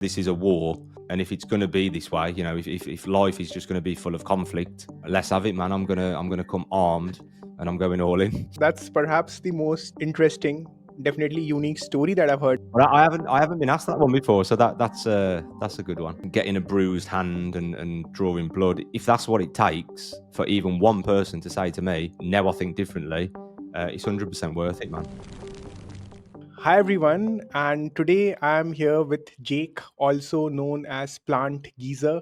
This is a war, and if it's going to be this way, if life is just going to be full of conflict, let's have it, man. I'm gonna come armed, and I'm going all in. That's perhaps the most interesting, definitely unique story that I've heard. But I haven't been asked that one before, so that's a good one. Getting a bruised hand and drawing blood, if that's what it takes for even one person to say to me, "Now I think differently," it's 100% worth it, man. Hi everyone, and today I'm here with Jake, also known as Plant Geezer,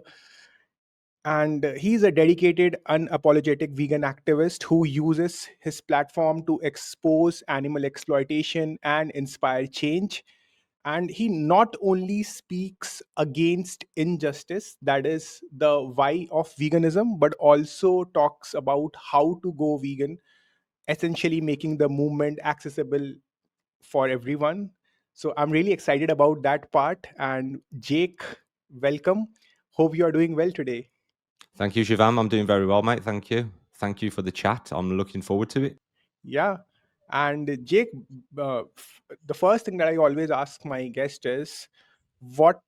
and he's a dedicated, unapologetic vegan activist who uses his platform to expose animal exploitation and inspire change. And he not only speaks against injustice, that is the why of veganism, but also talks about how to go vegan, essentially making the movement accessible for everyone. So I'm really excited about that part. And Jake, welcome. Hope you are doing well today. Thank you, Shivam. I'm doing very well, mate. Thank you. Thank you for the chat. I'm looking forward to it. Yeah. And Jake, the first thing that I always ask my guest is what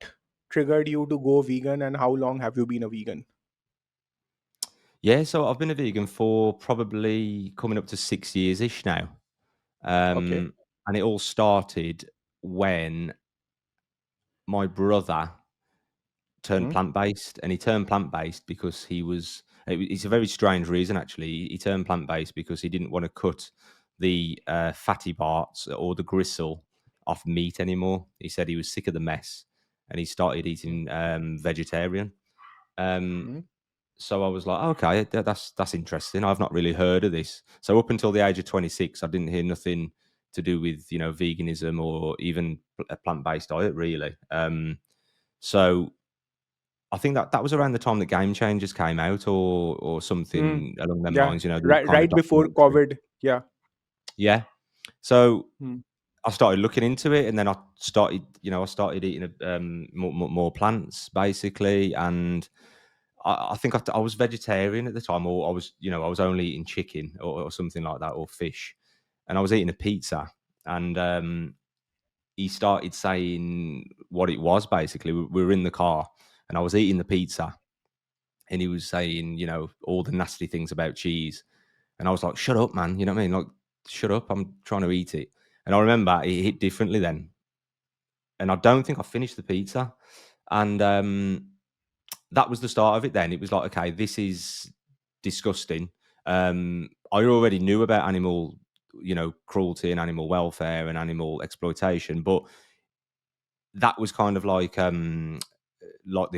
triggered you to go vegan and how long have you been a vegan? Yeah, so I've been a vegan for probably coming up to 6 years ish now. Okay. And it all started when my brother turned Hmm. plant-based, and he turned plant-based because it's a very strange reason, actually. He turned plant-based because he didn't want to cut the fatty parts or the gristle off meat anymore. He said he was sick of the mess, and he started eating vegetarian. Um, Hmm. so I was like, okay, that's interesting. I've not really heard of this. So up until the age of 26, I didn't hear nothing to do with veganism or even a plant-based diet, really. So I think that was around the time that Game Changers came out, or Hmm. something along them Yeah. lines. The Right, kind of right before documentary. COVID. Yeah. Yeah. So Hmm. I started looking into it, and then I started eating more plants, basically. And I think I was vegetarian at the time, or I was only eating chicken or something like that, or fish. And I was eating a pizza, and he started saying what it was. Basically, we were in the car, and I was eating the pizza, and he was saying, all the nasty things about cheese. And I was like, shut up, man. You know what I mean? Like, shut up. I'm trying to eat it. And I remember it hit differently then. And I don't think I finished the pizza. And that was the start of it then. It was like, okay, this is disgusting. I already knew about animal, cruelty and animal welfare and animal exploitation, but that was kind of like the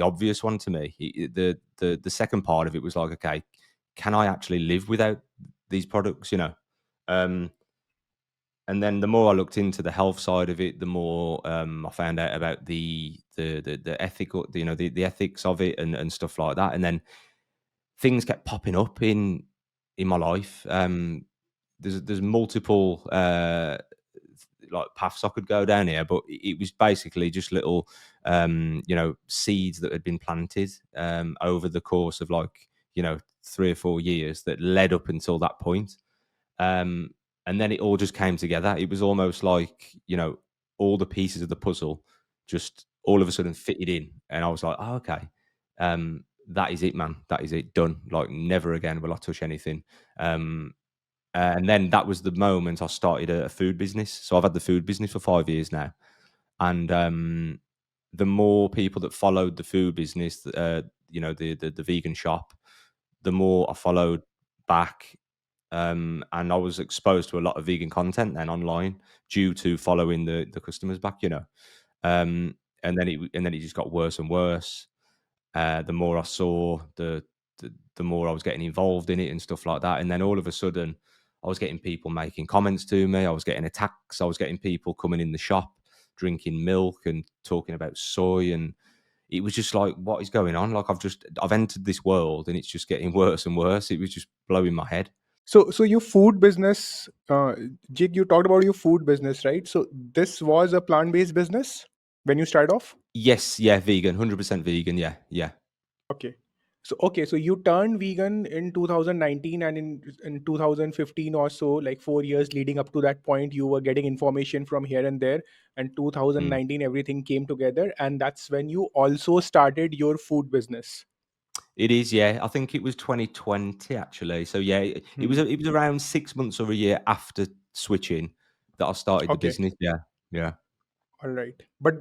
obvious one to me. The second part of it was like, okay, can I actually live without these products? Um, and then the more I looked into the health side of it, the more I found out about the ethical, the ethics of it and stuff like that. And then things kept popping up in my life. There's multiple like paths I could go down here, but it was basically just little seeds that had been planted over the course of 3 or 4 years that led up until that point. Um, and then it all just came together. It was almost like all the pieces of the puzzle just all of a sudden fitted in, and I was like, oh, okay. That is it, man. That is it. Done. Like, never again will I touch anything. Um, and then that was the moment I started a food business. So I've had the food business for 5 years now, and the more people that followed the food business, the vegan shop, the more I followed back, and I was exposed to a lot of vegan content then online due to following the customers back. Um, and then it just got worse and worse. The more I saw, the more I was getting involved in it and stuff like that. And then all of a sudden, I was getting people making comments to me. I was getting attacks. I was getting people coming in the shop, drinking milk and talking about soy. And it was just like, what is going on? Like, I've entered this world, and it's just getting worse and worse. It was just blowing my head. So your food business, Jake, you talked about your food business, right? So this was a plant-based business when you started off? Yes, yeah, vegan, 100% vegan. Yeah, yeah. Okay. So okay, so you turned vegan in 2019, and in 2015 or so, like 4 years leading up to that point, you were getting information from here and there. And Mm. 2019, everything came together, and that's when you also started your food business. It is, yeah. I think it was 2020 actually. So yeah, Hmm. it was around 6 months or a year after switching that I started the Okay, business. Yeah, yeah. all right. But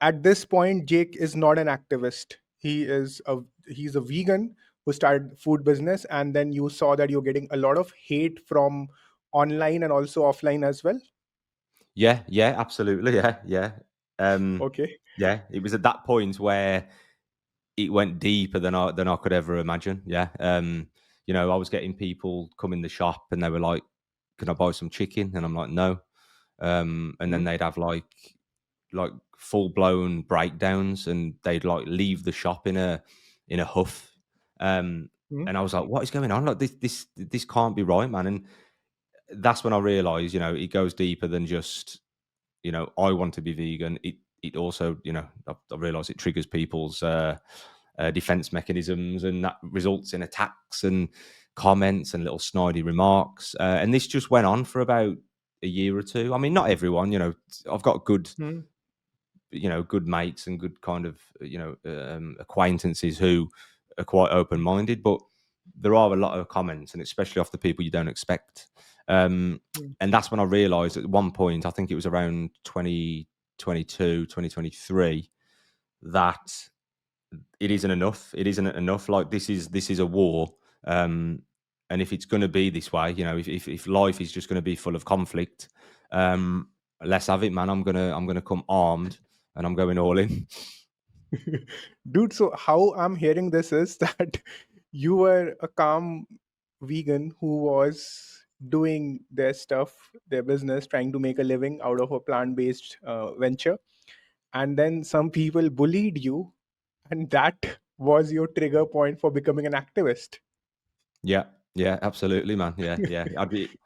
at this point, Jake is not an activist. He's a vegan who started food business, and then you saw that you're getting a lot of hate from online and also offline as well. Yeah, yeah, absolutely. Yeah, yeah. Um, Okay. yeah, it was at that point where it went deeper than I could ever imagine. Yeah. You know, I was getting people come in the shop and they were like, "Can I buy some chicken?" And I'm like, "No." And then Hmm. they'd have like full blown breakdowns and they'd like leave the shop in a huff. Hmm. And I was like, "What is going on? Like this can't be right, man." And that's when I realized, you know, it goes deeper than just, you know, I want to be vegan. It also, you know, I realize it triggers people's defense mechanisms, and that results in attacks and comments and little snidey remarks. And this just went on for about a year or two. I mean, not everyone, you know, I've got good, Hmm. you know, good mates and good kind of, you know, acquaintances who are quite open minded, but there are a lot of comments, and especially off the people you don't expect. Um, Hmm. and that's when I realized at one point, I think it was around 2022, 2023, that it isn't enough. It isn't enough. Like this is a war. Um, and if it's going to be this way, you know, if life is just going to be full of conflict, um, let's have it, man. I'm gonna come armed, and I'm going all in. Dude, so how I'm hearing this is that you were a calm vegan who was doing their stuff, their business, trying to make a living out of a plant-based venture, and then some people bullied you, and that was your trigger point for becoming an activist. Yeah, yeah, absolutely, man. Yeah, yeah.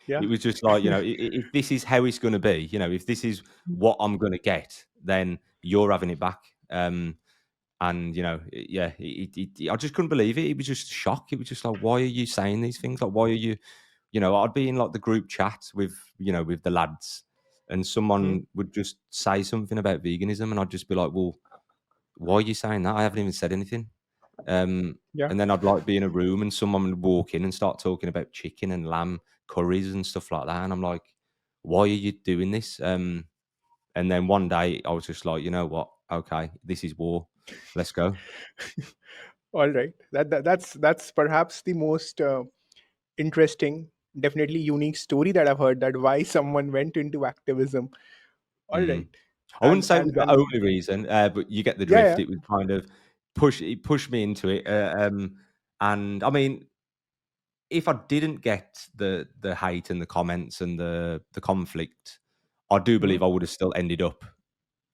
Yeah. It was just like, you know, if this is how it's going to be, you know, if this is what I'm going to get, then you're having it back. And you know, yeah, I just couldn't believe it. It was just shock. It was just like, why are you saying these things? Like, why are you? You know, I'd be in like the group chat with, you know, with the lads, and Hmm. someone would just say something about veganism, and I'd just be like, well, why are you saying that? I haven't even said anything. Yeah. And then I'd like be in a room and someone would walk in and start talking about chicken and lamb curries and stuff like that. And I'm like, why are you doing this? And then one day I was just like, you know what? Okay, this is war. Let's go. All right. That's perhaps the most interesting, definitely unique story that I've heard, that why someone went into activism. All Mm. right. I wouldn't And say it was the and only reason, but you get the yeah, drift. yeah. It was kind of it pushed me into it. And I mean, if I didn't get the hate and the comments and the conflict, I do Hmm. believe I would have still ended up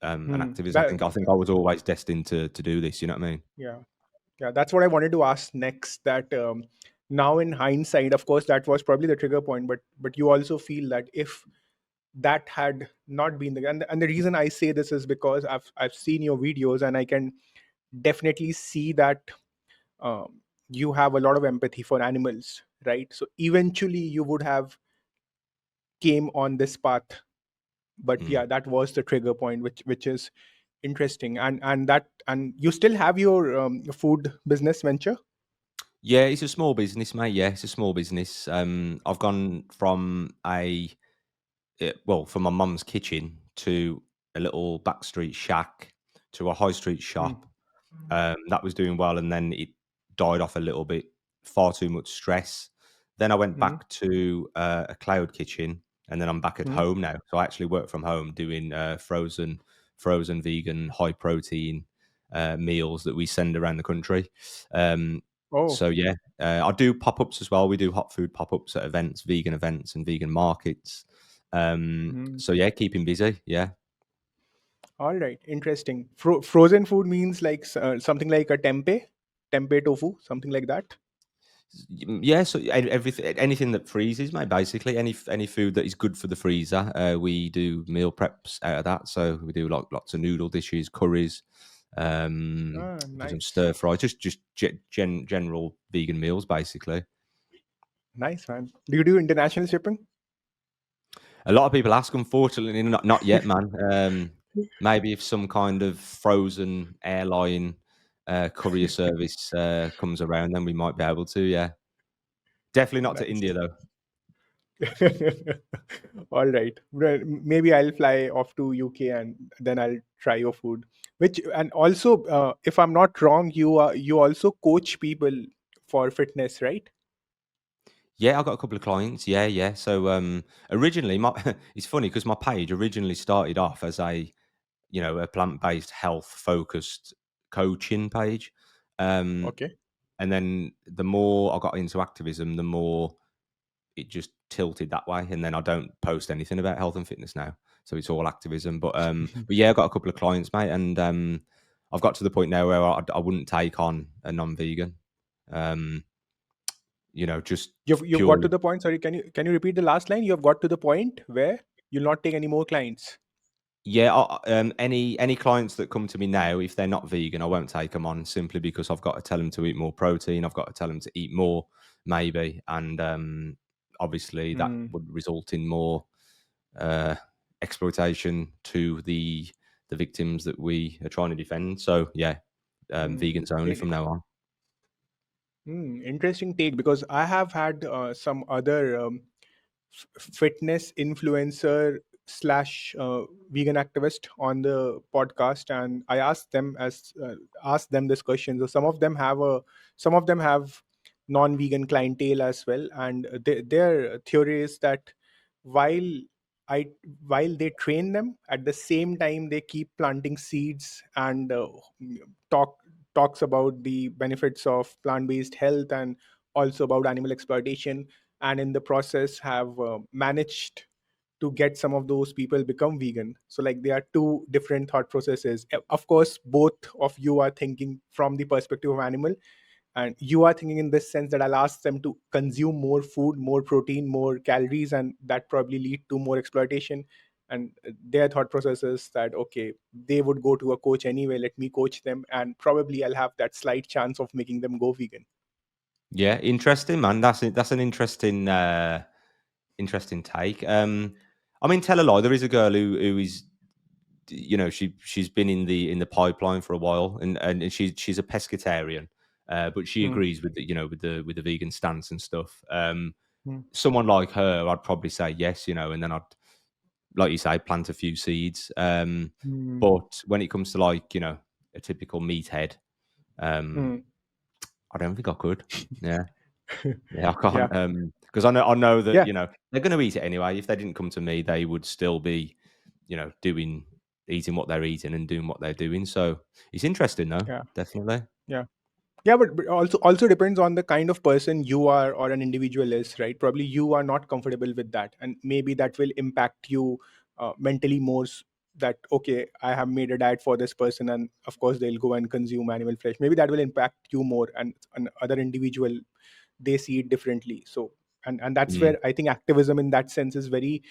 an Hmm. activist. That I think I was always destined to do this. You know what I mean? yeah, yeah. That's what I wanted to ask next. That now in hindsight, of course, that was probably the trigger point. But you also feel that if that had not been the, and the reason I say this is because I've seen your videos, and I can definitely see that you have a lot of empathy for animals, right? So eventually you would have came on this path. But Mm. yeah, that was the trigger point, which is interesting. And you still have your food business venture. Yeah, it's a small business, mate. Yeah, it's a small business. I've gone from from my mum's kitchen to a little backstreet shack to a high street Hmm. shop. That was doing well, and then it died off a little bit. Far too much stress. Then I went Hmm. back to a cloud kitchen, and then I'm back at Hmm. home now. So I actually work from home doing frozen vegan, high protein meals that we send around the country. Oh. So yeah, I do pop ups as well. We do hot food pop ups at events, and vegan markets. Hmm. So yeah, keeping busy. Yeah. All right, interesting. Frozen food means like something like a tempeh tofu, something like that. Yeah, so everything, anything that freezes, mate. Basically, any food that is good for the freezer, we do meal preps out of that. So we do like lots of noodle dishes, curries, Do some Nice. stir fry, just general vegan meals, basically. Nice, man. Do you do international shipping? A lot of people ask, unfortunately, not yet, man. Maybe if some kind of frozen airline courier service comes around, then we might be able to. Yeah, definitely not to Nice. India though. All right. Well, maybe I'll fly off to UK and then I'll try your food. Which and also, if I'm not wrong, you also coach people for fitness, right? Yeah, I've got a couple of clients. Yeah, yeah. So originally, my it's funny because my page originally started off as a plant-based health focused coaching page. Um, Okay. and then the more I got into activism, the more it just tilted that way. And then I don't post anything about health and fitness now. So it's all activism. But yeah, I've got a couple of clients, mate, and I've got to the point now where I wouldn't take on a non-vegan. Um, just You've got to purely. the point. Sorry, can you repeat the last line? You've got to the point where you'll not take any more clients. Yeah, any clients that come to me now, if they're not vegan, I won't take them on simply because I've got to tell them to eat more protein. I've got to tell them to eat more, maybe, and obviously that Hmm. would result in more uh, exploitation to the victims that we are trying to defend. So yeah, Hmm. vegans only from now on. Interesting take because I have had some other fitness influencer slash vegan activist on the podcast, and I asked them this question. So some of them have non-vegan clientele as well, and their theory is that while I while they train them, at the same time they keep planting seeds and talk talks about the benefits of plant-based health and also about animal exploitation, and in the process have managed to get some of those people become vegan. So like there are two different thought processes. Of course both of you are thinking from the perspective of animal, and you are thinking in this sense that I'll ask them to consume more food, more protein, more calories, and that probably lead to more exploitation. And their thought process is that okay, they would go to a coach anyway, let me coach them and probably I'll have that slight chance of making them go vegan. Yeah, interesting, man. That's an interesting take. I mean, tell a lie. There is a girl who is, she's been in the pipeline for a while, and she's a pescatarian, but she Hmm. agrees with the vegan stance and stuff. Hmm. Someone like her, I'd probably say yes, and then I'd, like you say, plant a few seeds. Hmm. But when it comes to a typical meathead, um, Hmm. I don't think I could. Yeah. Yeah, I can't, Yeah. because I know that, Yeah. they're gonna eat it anyway. If they didn't come to me, they would still be, eating what they're eating and doing what they're doing. So it's interesting though, Yeah. definitely. Yeah. Yeah, but also depends on the kind of person you are or an individual is, right? Probably you are not comfortable with that, and maybe that will impact you mentally more. That okay, I have made a diet for this person, and of course they'll go and consume animal flesh. Maybe that will impact you more, and other individual they see it differently. So and that's Mm, where I think activism in that sense is very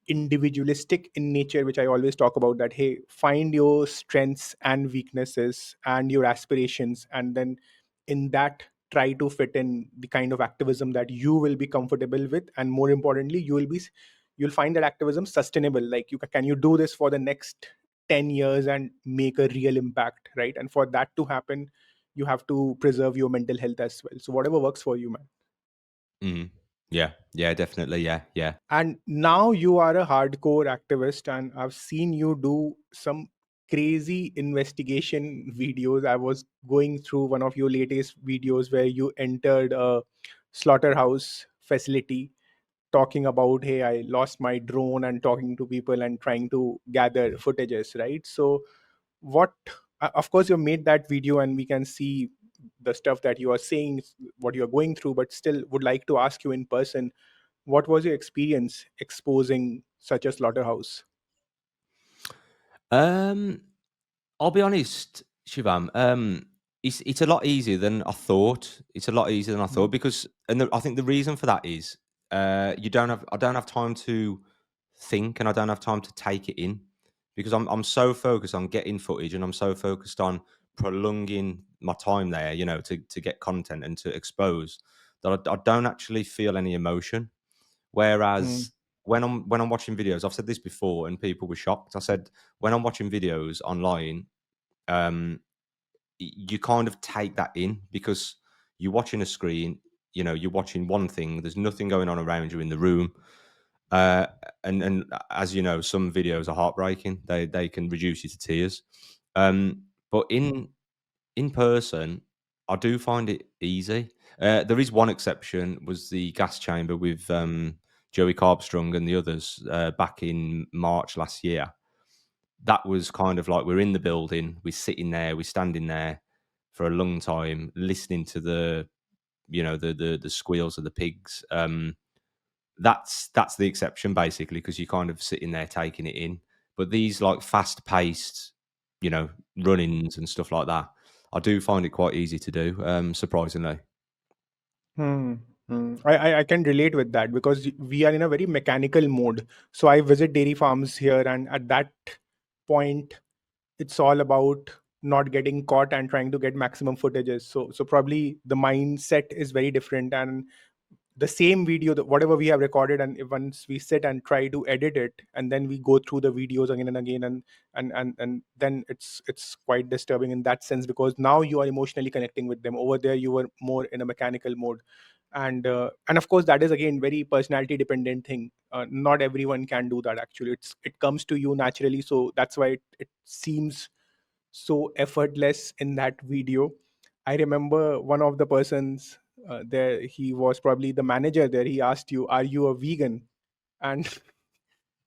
individualistic in nature, which I always talk about, that hey, find your strengths and weaknesses and your aspirations, and then in that try to fit in the kind of activism that you will be comfortable with, and more importantly you'll find that activism sustainable. Like can you do this for the next 10 years and make a real impact, right? And for that to happen, you have to preserve your mental health as well. So whatever works for you, man. mm. Yeah, yeah, definitely. Yeah, yeah. And now you are a hardcore activist, and I've seen you do some crazy investigation videos. I was going through one of your latest videos where you entered a slaughterhouse facility talking about hey, I lost my drone, and talking to people and trying to gather footages, right? So what of course you made that video and we can see the stuff that you are saying, what you're going through, but still would like to ask you in person, what was your experience exposing such a slaughterhouse? Um, I'll be honest, Shivam. It's a lot easier than I thought. It's a lot easier than I Hmm. thought because, I think the reason for that is, I don't have time to think, and I don't have time to take it in. because I'm so focused on getting footage, and I'm so focused on prolonging my time there, to get content and to expose, that I don't actually feel any emotion. Hmm. Whereas when I'm watching videos, I've said this before, and people were shocked. I said when I'm watching videos online, um, you kind of take that in, because you're watching a screen. You're watching one thing. There's nothing going on around you in the room. Uh, and as you know, some videos are heartbreaking. They can reduce you to tears. But in person, I do find it easy. There is one exception, was the gas chamber with Joey Carbstrong and the others back in March last year. That was kind of like, we're in the building, we're sitting there, we're standing there for a long time, listening to the squeals of the pigs. That's the exception, basically, because you're kind of sitting there taking it in. But these, like, fast paced, run-ins and stuff like that, I do find it quite easy to do, surprisingly. Hmm. I can relate with that because we are in a very mechanical mode. So I visit dairy farms here, and at that point, it's all about not getting caught and trying to get maximum footages. So probably the mindset is very different, and the same video, whatever we have recorded, and if once we sit and try to edit it, and then we go through the videos again and again, and then it's quite disturbing in that sense, because now you are emotionally connecting with them. Over there you were more in a mechanical mode. And of course that is again very personality dependent thing. Not everyone can do that. Actually, it comes to you naturally, so that's why it seems so effortless in that video. I remember one of the persons there, he was probably the manager there. He asked you, "Are you a vegan?" And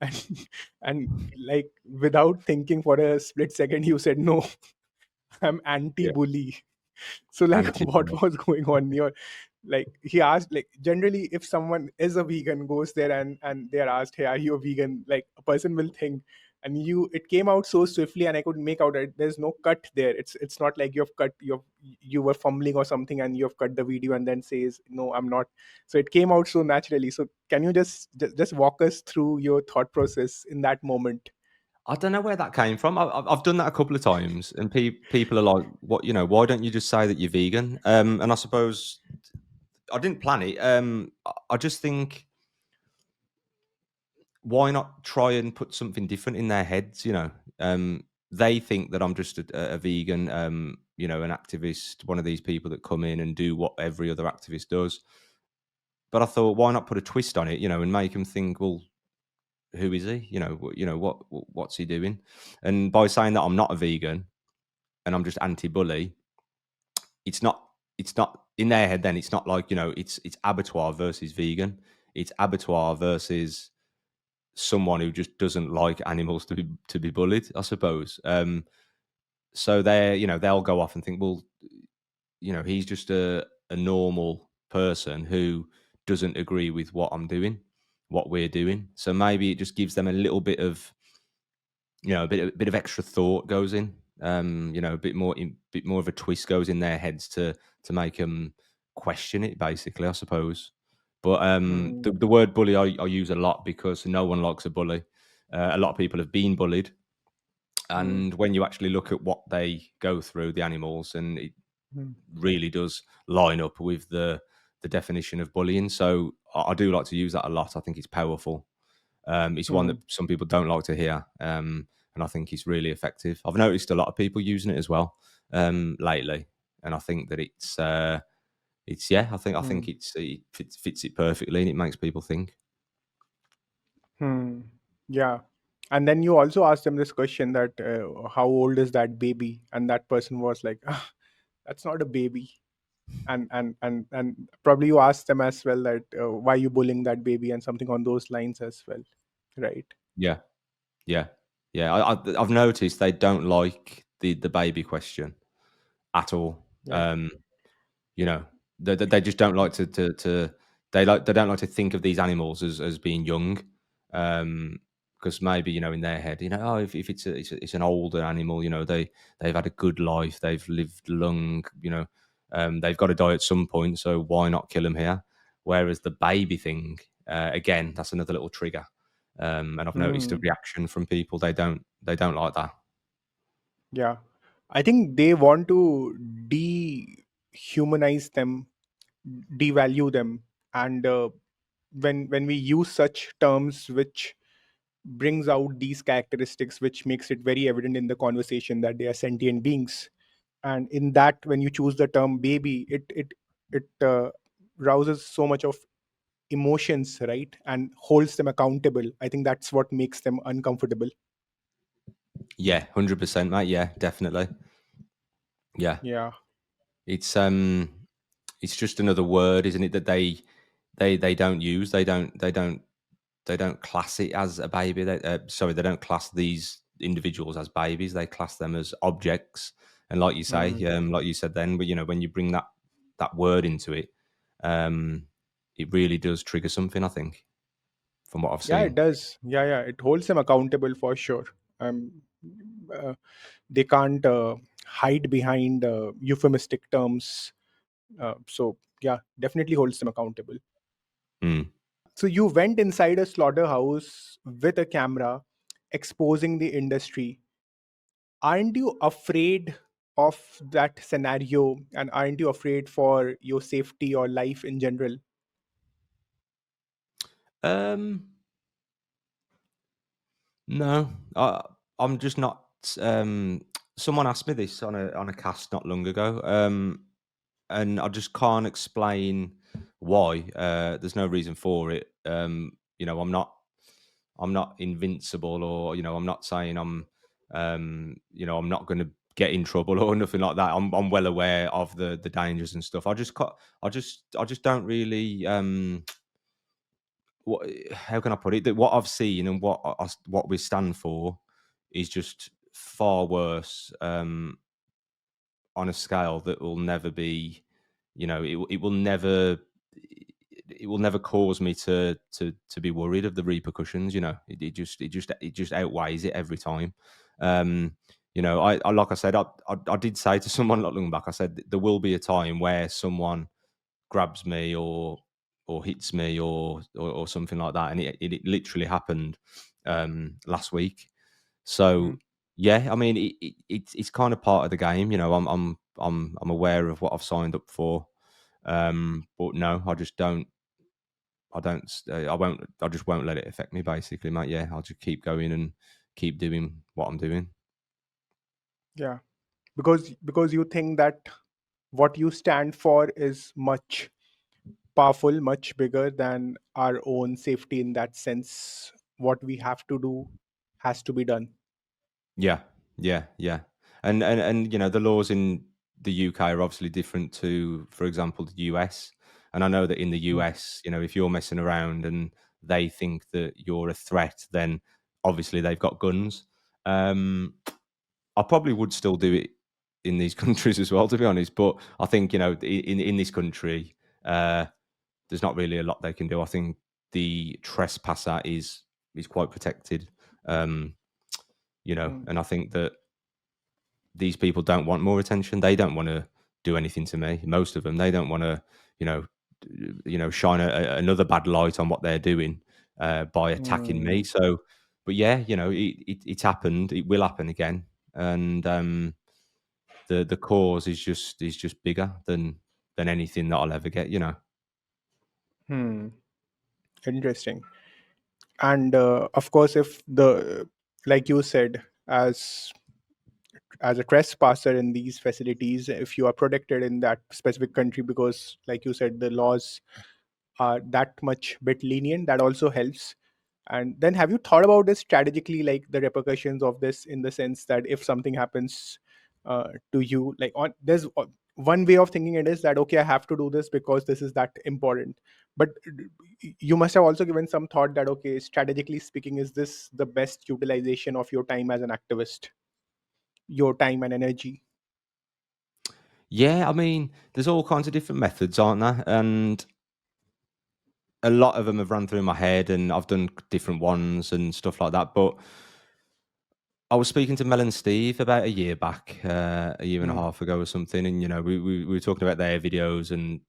and and like without thinking for a split second, you said, "No, I'm Yeah, anti-bully." So like what anti-bully. was going on here? Like he asked, like generally if someone is a vegan, goes there and they are asked, "Hey, are you a vegan?" Like a person will think. And you, it came out so swiftly, and I could make out that there's no cut there. It's not like you were fumbling or something and you've cut the video and then says, "No, I'm not." So it came out so naturally. So can you just walk us through your thought process in that moment? I don't know where that came from. I've done that a couple of times, and people are like, "What? Why don't you just say that you're vegan?" And I suppose I didn't plan it. I just think, why not try and put something different in their heads? They think that I'm just a vegan, an activist, one of these people that come in and do what every other activist does. But I thought, why not put a twist on it, and make them think, well, who is he? What's he doing? And by saying that I'm not a vegan and I'm just anti-bully, it's not it's not in their head. Then it's not like, it's abattoir versus vegan. It's abattoir versus someone who just doesn't like animals to be bullied, I suppose. So they'll go off and think, well, he's just a normal person who doesn't agree with what I'm doing, what we're doing. So maybe it just gives them a little bit of, a bit of extra thought goes in. A bit more of a twist goes in their heads to make them question it, basically, I suppose. But Hmm. the word bully I use a lot, because no one likes a bully. A lot of people have been bullied, Hmm. and when you actually look at what they go through, the animals, and it Hmm. really does line up with the definition of bullying. So I do like to use that a lot. I think it's powerful. It's one Hmm. that some people don't like to hear, and I think it's really effective. I've noticed a lot of people using it as well lately, and I think that it's yeah. I think Hmm. it fits it perfectly, and it makes people think. Hmm. Yeah. And then you also asked them this question that how old is that baby? And that person was like, "Ah, that's not a baby." And probably you asked them as well that why you bullying that baby and something on those lines as well, right? Yeah, yeah, yeah. I've noticed they don't like the baby question at all. Yeah. You know, they just don't like to they don't like to think of these animals as being young, because maybe, in their head, oh, if it's an older animal, they've had a good life, they've lived long, they've got to die at some point, so why not kill them here? Whereas the baby thing, again, that's another little trigger. And I've noticed a Hmm. reaction from people. They don't like that. Yeah. I think they want to dehumanize them, devalue them, and when we use such terms which brings out these characteristics, which makes it very evident in the conversation that they are sentient beings. And in that, when you choose the term baby, it rouses so much of emotions, right, and holds them accountable. I think that's what makes them uncomfortable. Yeah, 100%, mate. Yeah, definitely. Yeah, Yeah. it's um, it's just another word, isn't it? That they don't use. They don't class it as a baby. Sorry, they don't class these individuals as babies. They class them as objects. And like you say, Mm. like you said then, but when you bring that word into it, um, it really does trigger something. I think, from what I've Yeah, it seen. does. Yeah, it holds them accountable for sure. um uh, they can't hide behind euphemistic terms. So yeah, definitely holds them accountable. Mm. So you went inside a slaughterhouse with a camera, exposing the industry. Aren't you afraid of that scenario, and aren't you afraid for your safety or life in general? Um, no, I'm just not. Um, Someone asked me this on a cast not long ago, and I just can't explain why. There's no reason for it. I'm not invincible, or I'm not saying I'm not going to get in trouble or nothing like that. I'm well aware of the dangers and stuff. I just don't really what how can I put it? That what I've seen and what we stand for is just far worse, on a scale that will never be, it will never cause me to be worried of the repercussions. It just outweighs it every time. Um, I like I said, I did say to someone not long back. I said there will be a time where someone grabs me or hits me or something like that, and it literally happened last week. So Mm. yeah, I mean, it's kind of part of the game. I'm aware of what I've signed up for, but no, I just don't. I don't. I won't. I just won't let it affect me. Basically, mate. Yeah, I'll just keep going and keep doing what I'm doing. Yeah, because you think that what you stand for is much powerful, much bigger than our own safety. In that sense, what we have to do has to be done. Yeah, yeah. And the laws in the UK are obviously different to, for example, the US. And I know that in the Mm. US, if you're messing around and they think that you're a threat, then obviously they've got guns. I probably would still do it in these countries as well, to be honest. But I think in this country, uh, there's not really a lot they can do. I think the trespasser is quite protected. Um, Mm. and I think that these people don't want more attention. They don't want to do anything to me. Most of them, they don't want to, you know, shine another bad light on what they're doing by attacking me. Mm. So, but yeah, it's happened. It will happen again, and the cause is just bigger than anything that I'll ever get. Hmm. Interesting. And of course, if the like you said, as a trespasser in these facilities, if you are protected in that specific country, because like you said, the laws are that much bit lenient, that also helps. And then have you thought about this strategically, like the repercussions of this, in the sense that if something happens to you, like on there's one way of thinking it is that okay, I have to do this because this is that important. But you must have also given some thought that okay, strategically speaking, is this the best utilization of your time as an activist, your time and energy? Yeah, I mean, there's all kinds of different methods, aren't there? And a lot of them have run through my head, and I've done different ones and stuff like that. But I was speaking to Mel and Steve about a year back, a year and a Hmm. half ago or something, and we were talking about their videos, and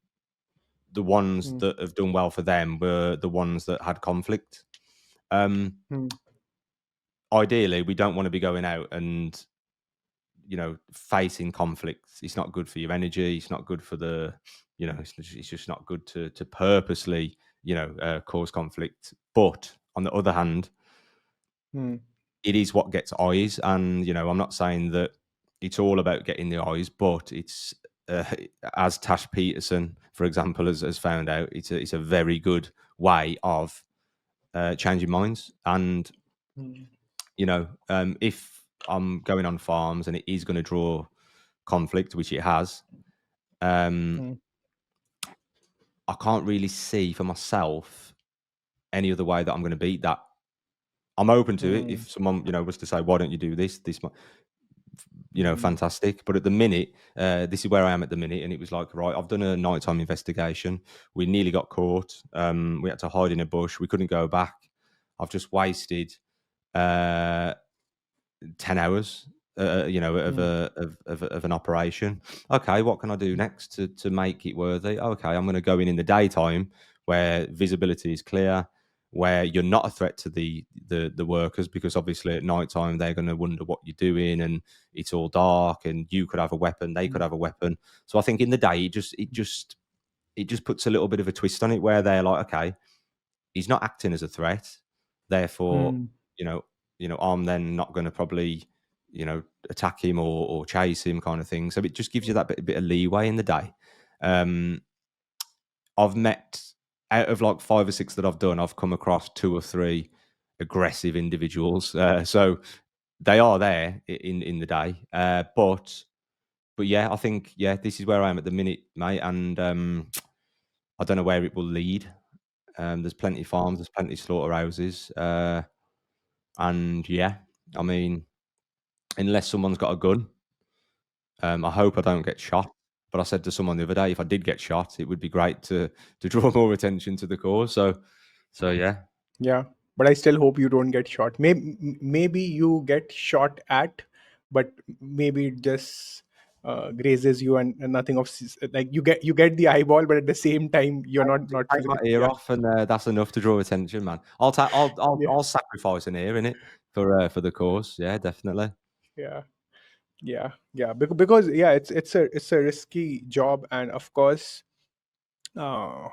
the ones Hmm. that have done well for them were the ones that had conflict. Hmm. Ideally, we don't want to be going out and facing conflicts. It's not good for your energy. It's not good for the, it's just not good to purposely, cause conflict. But on the other hand, Hmm. it is what gets eyes, and I'm not saying that it's all about getting the eyes, but it's uh, as Tash Peterson, for example, has found out, it's a very good way of changing minds. And Hmm. if I'm going on farms and it is going to draw conflict, which it has, um, Hmm. I can't really see for myself any other way that I'm going to beat that. I'm open to it. Hmm. If someone, was to say, "Why don't you do this?" Hmm. Fantastic. But at the minute, this is where I am at the minute, and it was like, right, I've done a nighttime investigation. We nearly got caught. We had to hide in a bush. We couldn't go back. I've just wasted uh, 10 hours, Hmm. of an operation. Okay, what can I do next to make it worthy? Okay, I'm going to go in the daytime where visibility is clear, where you're not a threat to the workers, because obviously at night time they're going to wonder what you're doing, and it's all dark, and you could have a weapon, they could Hmm. have a weapon. So I think in the day it just puts a little bit of a twist on it, where they're like, okay, he's not acting as a threat, therefore, Hmm. you know, I'm then not going to probably, attack him or chase him, kind of thing. So it just gives you that bit of leeway in the day. Um, I've met, out of like 5 or 6 that I've done, I've come across 2 or 3 aggressive individuals. So they are there in the day, but yeah, I think, yeah, this is where I am at the minute, mate, and I don't know where it will lead. There's plenty of farms, there's plenty of slaughterhouses, and yeah, I mean, unless someone's got a gun, I hope I don't get shot. But I said to someone the other day, if I did get shot, it would be great to draw more attention to the cause. So yeah. Yeah, but I still hope you don't get shot. Maybe you get shot at, but maybe it just grazes you, and nothing of like you get the eyeball, but at the same time you're not Take my physically. ear Yeah, off, and that's enough to draw attention, man. I'll ta- yeah, I'll sacrifice an ear in it for the cause. Yeah, definitely. yeah, yeah. Because yeah, it's a risky job, and of course, uh,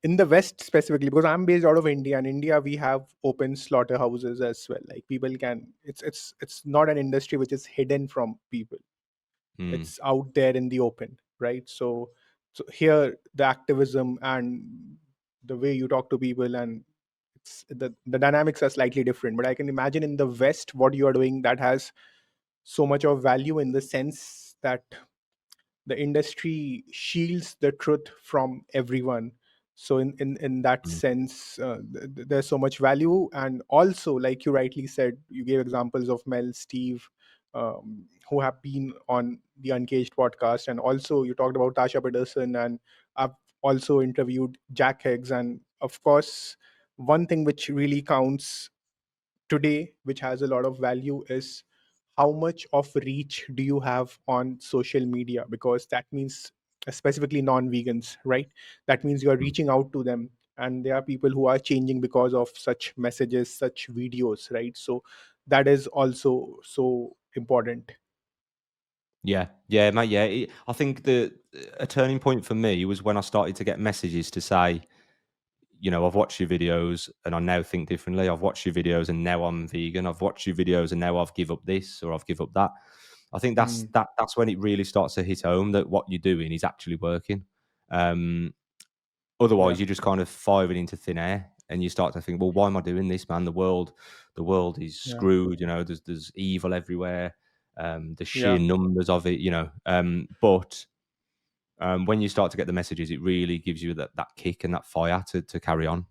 in the West specifically, because I'm based out of India, and India we have open slaughterhouses as well. Like people can, it's not an industry which is hidden from people. Mm, It's out there in the open, right? So here the activism and the way you talk to people, and the dynamics are slightly different. But I can imagine in the West what you are doing that has so much of value, in the sense that the industry shields the truth from everyone. So in that mm. sense, there's so much value. And also, like you rightly said, you gave examples of Mel, Steve, who have been on the Uncaged podcast, and also you talked about Tasha Pedersen, and I've also interviewed Jack Higgs. And of course, one thing which really counts today, which has a lot of value, is how much of reach do you have on social media? Because that means, specifically non-vegans, right? That means you are reaching out to them, and there are people who are changing because of such messages, such videos, right? So that is also so important. Yeah, yeah, mate. Yeah, I think a turning point for me was when I started to get messages to say, I've watched your videos and I now think differently. I've watched your videos and now I'm vegan. I've watched your videos and now I've give up this or I've give up that. I think that's Hmm. that's when it really starts to hit home that what you're doing is actually working. Um, Yeah, Otherwise, you're just kind of firing into thin air, and you start to think, well, why am I doing this, man? The world is yeah, screwed. There's evil everywhere. The sheer yeah, numbers of it. But when you start to get the messages, it really gives you that kick and that fire to carry on.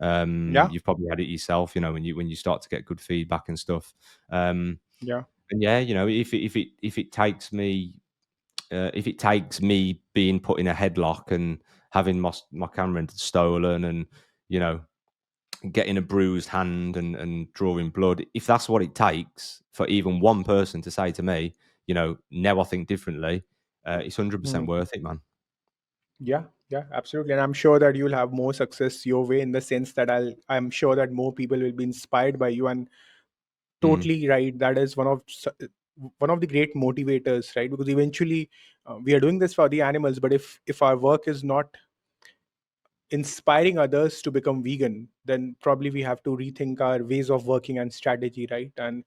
yeah, You've probably had it yourself, when you start to get good feedback and stuff. Um, yeah. and yeah, if it takes me being put in a headlock and having my camera stolen, and you know getting a bruised hand and drawing blood, if that's what it takes for even one person to say to me, now I think differently, it's 100% Hmm. worth it, man. Yeah, Yeah, absolutely. And I'm sure that you'll have more success your way, in the sense that I'm sure that more people will be inspired by you. And Mm, totally right, that is one of the great motivators, right? Because eventually we are doing this for the animals, but if our work is not inspiring others to become vegan, then probably we have to rethink our ways of working and strategy, right? And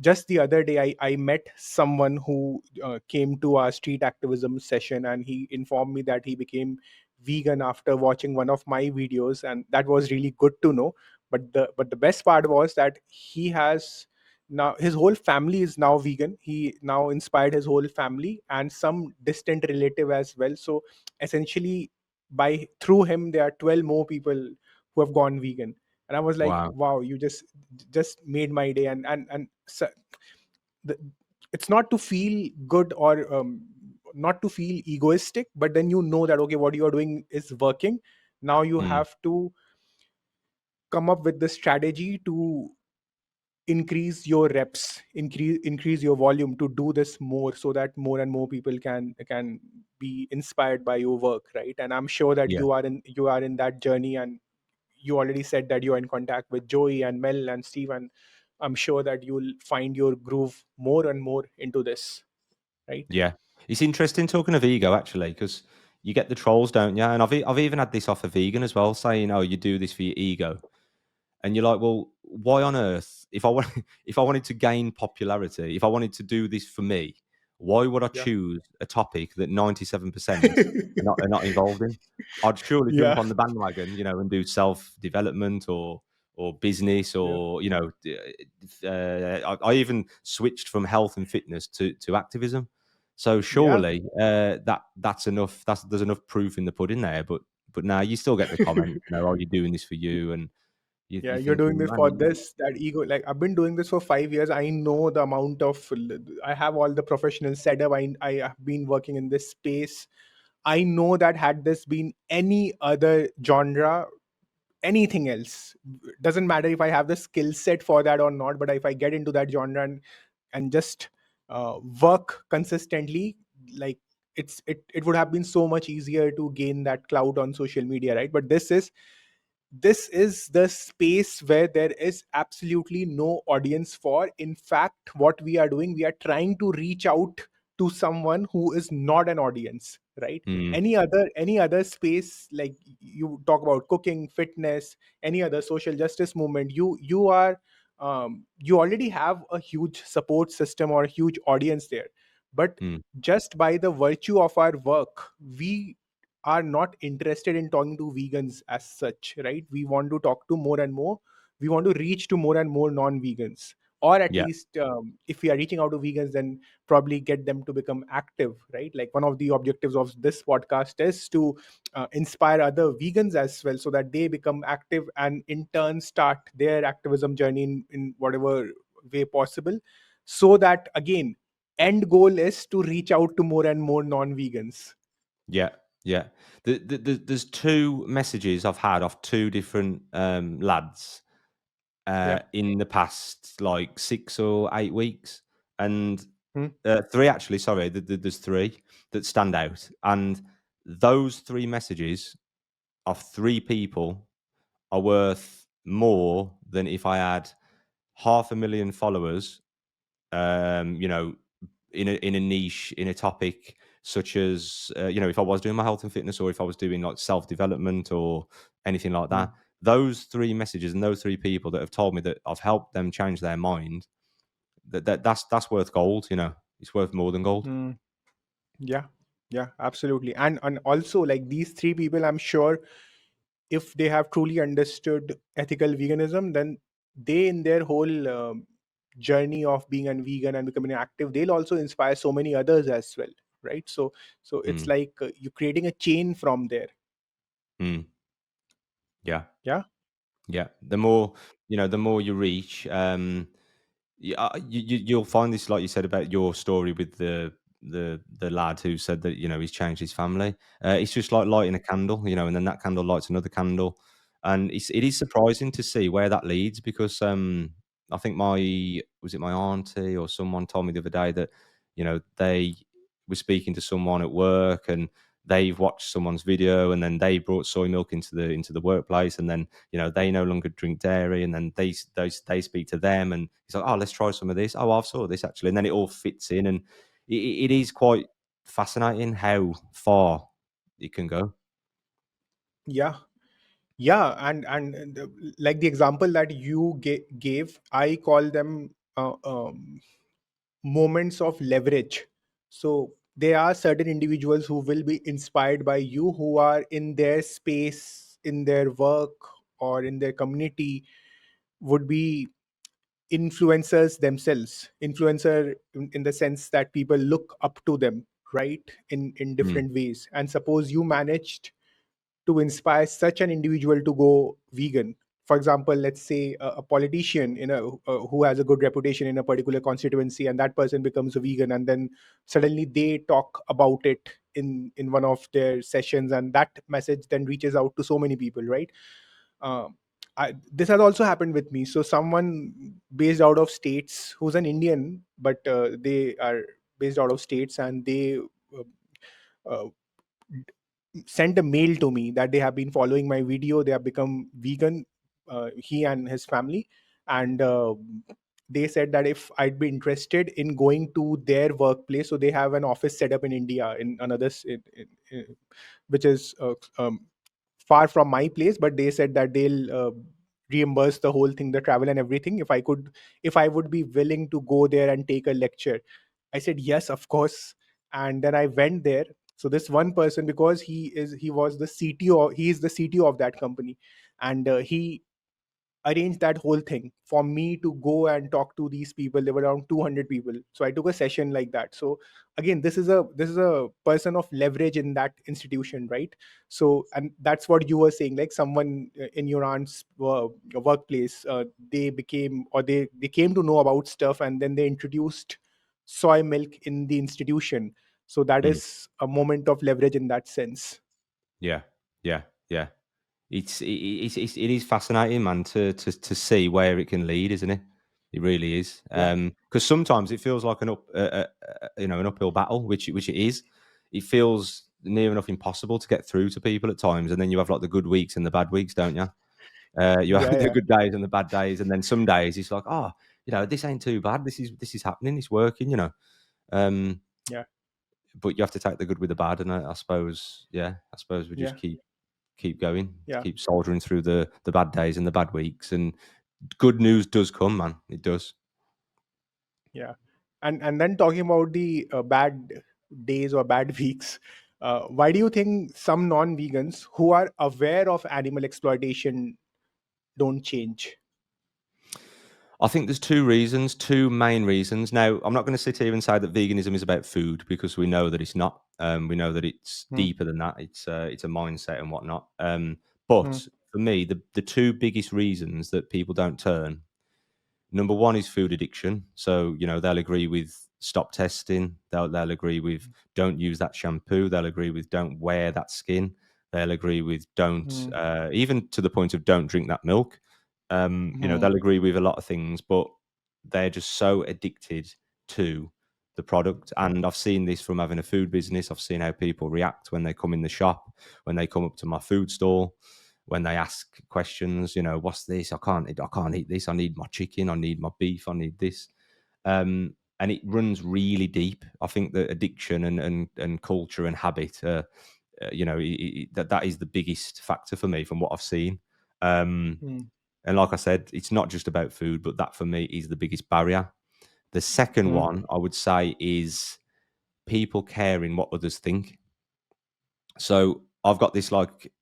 just the other day, I met someone who came to our street activism session, and he informed me that he became vegan after watching one of my videos, and that was really good to know. But the best part was that he has now his whole family is now vegan. He now inspired his whole family and some distant relative as well. So essentially, by through him there are 12 more people who have gone vegan. And I was like, wow. wow, you just made my day. And so the, it's not to feel good or not to feel egoistic, but then you know that okay, what you are doing is working. Now you Mm, have to come up with the strategy to increase your reps, increase your volume to do this more, so that more and more people can be inspired by your work, right? And I'm sure that yeah. you are in that journey. And you already said that you're in contact with Joey and Mel and Steve, and I'm sure that you'll find your groove more and more into this, right? Yeah, it's interesting talking of ego actually, because you get the trolls, don't you? And I've even had this off a vegan as well, saying, "Oh, you do this for your ego," and you're like, "Well, why on earth? If I want, if I wanted to gain popularity, if I wanted to do this for me, why would I Yeah. choose a topic that 97% are not involved in? I'd surely jump Yeah. on the bandwagon, and do self development or business Yeah. or I even switched from health and fitness to activism. So Yeah. surely that's enough. There's enough proof in the pudding there. But now you still get the comment, "Oh, you're doing this for you," and Yeah, you're you're doing thinking, this for man, this, that ego. Like, I've been doing this for 5 years. I know the amount of, I have all the professional setup. I have been working in this space. I know that had this been any other genre, anything else, doesn't matter if I have the skill set for that or not, but if I get into that genre and just work consistently, like it would have been so much easier to gain that clout on social media, right? But this is the space where there is absolutely no audience for. In fact, what we are doing, we are trying to reach out to someone who is not an audience, right? mm, Any other space, like you talk about cooking, fitness, any other social justice movement, you already have a huge support system or a huge audience there. But mm, just by the virtue of our work, we are not interested in talking to vegans as such, right? We want to talk to more and more. We want to reach to more and more non-vegans, or at yeah, least if we are reaching out to vegans, then probably get them to become active, right? Like, one of the objectives of this podcast is to inspire other vegans as well, so that they become active and in turn start their activism journey in whatever way possible, so that again, end goal is to reach out to more and more non-vegans. yeah, yeah. There's two messages I've had off two different lads Yeah. in the past like 6 or 8 weeks, and Hmm. three actually. Sorry, there's three that stand out, and those three messages of three people are worth more than if I had 500,000 followers. You know, in a niche, in a topic such as if I was doing my health and fitness, or if I was doing like self development or anything like Hmm. that. Those three messages and those three people that have told me that I've helped them change their mind. That's worth gold. It's worth more than gold. Hmm. Yeah, yeah, absolutely. And also, like, these three people, I'm sure, if they have truly understood ethical veganism, then they, in their whole journey of being a vegan and becoming active, they'll also inspire so many others as well, right? So it's Mm, like you're creating a chain from there. mm, yeah. Yeah. Yeah, the more you reach, yeah, you'll find this, like you said about your story with the lad who said that he's changed his family. It's just like lighting a candle, and then that candle lights another candle, and it is surprising to see where that leads because I think my auntie or someone told me the other day that they were speaking to someone at work and they've watched someone's video, and then they brought soy milk into the workplace, and then they no longer drink dairy, and then they speak to them, and he's like, oh, let's try some of this. Oh, I've saw this actually, and then it all fits in, and it is quite fascinating how far it can go. Yeah. Yeah, like the example that you gave, I call them moments of leverage. So there are certain individuals who will be inspired by you, who are in their space, in their work, or in their community, would be influencers themselves. Influencer in the sense that people look up to them, right, in Mm, different ways. And suppose you managed to inspire such an individual to go vegan. For example, let's say a politician who has a good reputation in a particular constituency, and that person becomes a vegan, and then suddenly they talk about it in one of their sessions, and that message then reaches out to so many people, right? Um, this has also happened with me. So someone based out of states who's an Indian, but they are based out of states, and they uh, uh, sent a mail to me that they have been following my video, they have become vegan, he and his family. And they said that if I'd be interested in going to their workplace, so they have an office set up in India, in another which is far from my place, but they said that they'll reimburse the whole thing, the travel and everything, if I would be willing to go there and take a lecture. I said yes, of course. And then I went there. So this one person, because he was the CTO, he is the CTO of that company, and he arranged that whole thing for me to go and talk to these people. There were around 200 people, so I took a session like that. So again, this is a person of leverage in that institution, right? So, and that's what you were saying, like someone in your aunt's workplace, they became, or they came to know about stuff, and then they introduced soy milk in the institution. So that mm. is a moment of leverage in that sense. Yeah, yeah, yeah. It is fascinating, man, to see where it can lead, isn't it? It really is. Yeah. Because sometimes it feels like an uphill battle, which it is. It feels near enough impossible to get through to people at times, and then you have like the good weeks and the bad weeks, don't you? You have Yeah. the Yeah. good days and the bad days, and then some days it's like, oh, this ain't too bad. This is happening. It's working. Um, Yeah. but you have to take the good with the bad, and I suppose, yeah, I suppose we just Yeah. keep going, Yeah. keep soldiering through the bad days and the bad weeks, and good news does come, man. It does. Yeah. And then talking about the bad days or bad weeks, why do you think some non-vegans who are aware of animal exploitation don't change? I think there's two main reasons. Now, I'm not going to sit here and say that veganism is about food, because we know that it's not. We know that it's Hmm. deeper than that. It's a mindset and whatnot. Hmm. But for me, the two biggest reasons that people don't turn. Number one is food addiction. So, they'll agree with stop testing. They'll agree with don't use that shampoo. They'll agree with don't wear that skin. They'll agree with don't, Hmm. even to the point of don't drink that milk. Hmm. They'll agree with a lot of things, but they're just so addicted to the product. And I've seen this from having a food business. I've seen how people react when they come in the shop, when they come up to my food stall, when they ask questions, what's this? I can't eat this. I need my chicken. I need my beef. I need this. And it runs really deep. I think that addiction and culture and habit, that is the biggest factor for me from what I've seen. Um, Hmm. and like I said, it's not just about food, but that for me is the biggest barrier. The second Hmm. one I would say is people caring what others think. So I've got this like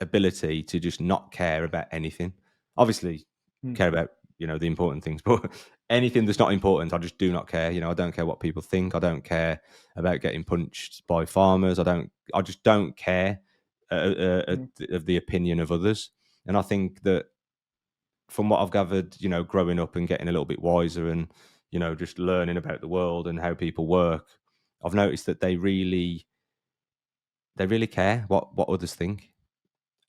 ability to just not care about anything. Obviously, Hmm. care about the important things, but anything that's not important, I just do not care. I don't care what people think. I don't care about getting punched by farmers. I just don't care Hmm. of the opinion of others. And I think that from what I've gathered, growing up and getting a little bit wiser and just learning about the world and how people work, I've noticed that they really care what others think.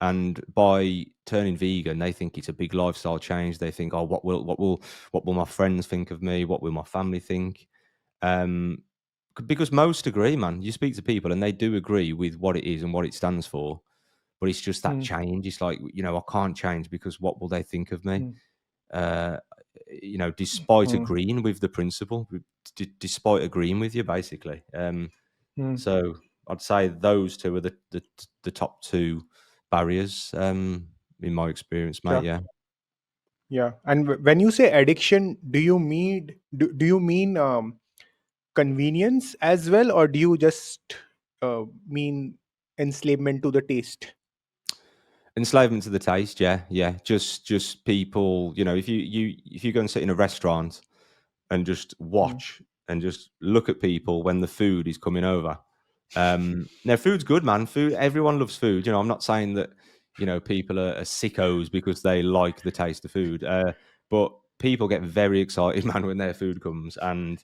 And by turning vegan, they think it's a big lifestyle change. They think, oh, what will my friends think of me? What will my family think? Um, because most agree, man. You speak to people and they do agree with what it is and what it stands for, but it's just that Hmm. change. It's like, I can't change because what will they think of me? Hmm. Uh, despite Hmm. agreeing with the principle, despite agreeing with you, basically. Hmm. So I'd say those two are the top two barriers, in my experience, mate. Yeah. Yeah. Yeah. And when you say addiction, do you mean convenience as well, or do you just mean enslavement to the taste? Enslavement to the taste, yeah, yeah. Just people, if you go and sit in a restaurant and just Hmm. watch and just look at people when the food is coming over. Now food's good, man. Food, everyone loves food. I'm not saying that, people are sickos because they like the taste of food. But people get very excited, man, when their food comes. And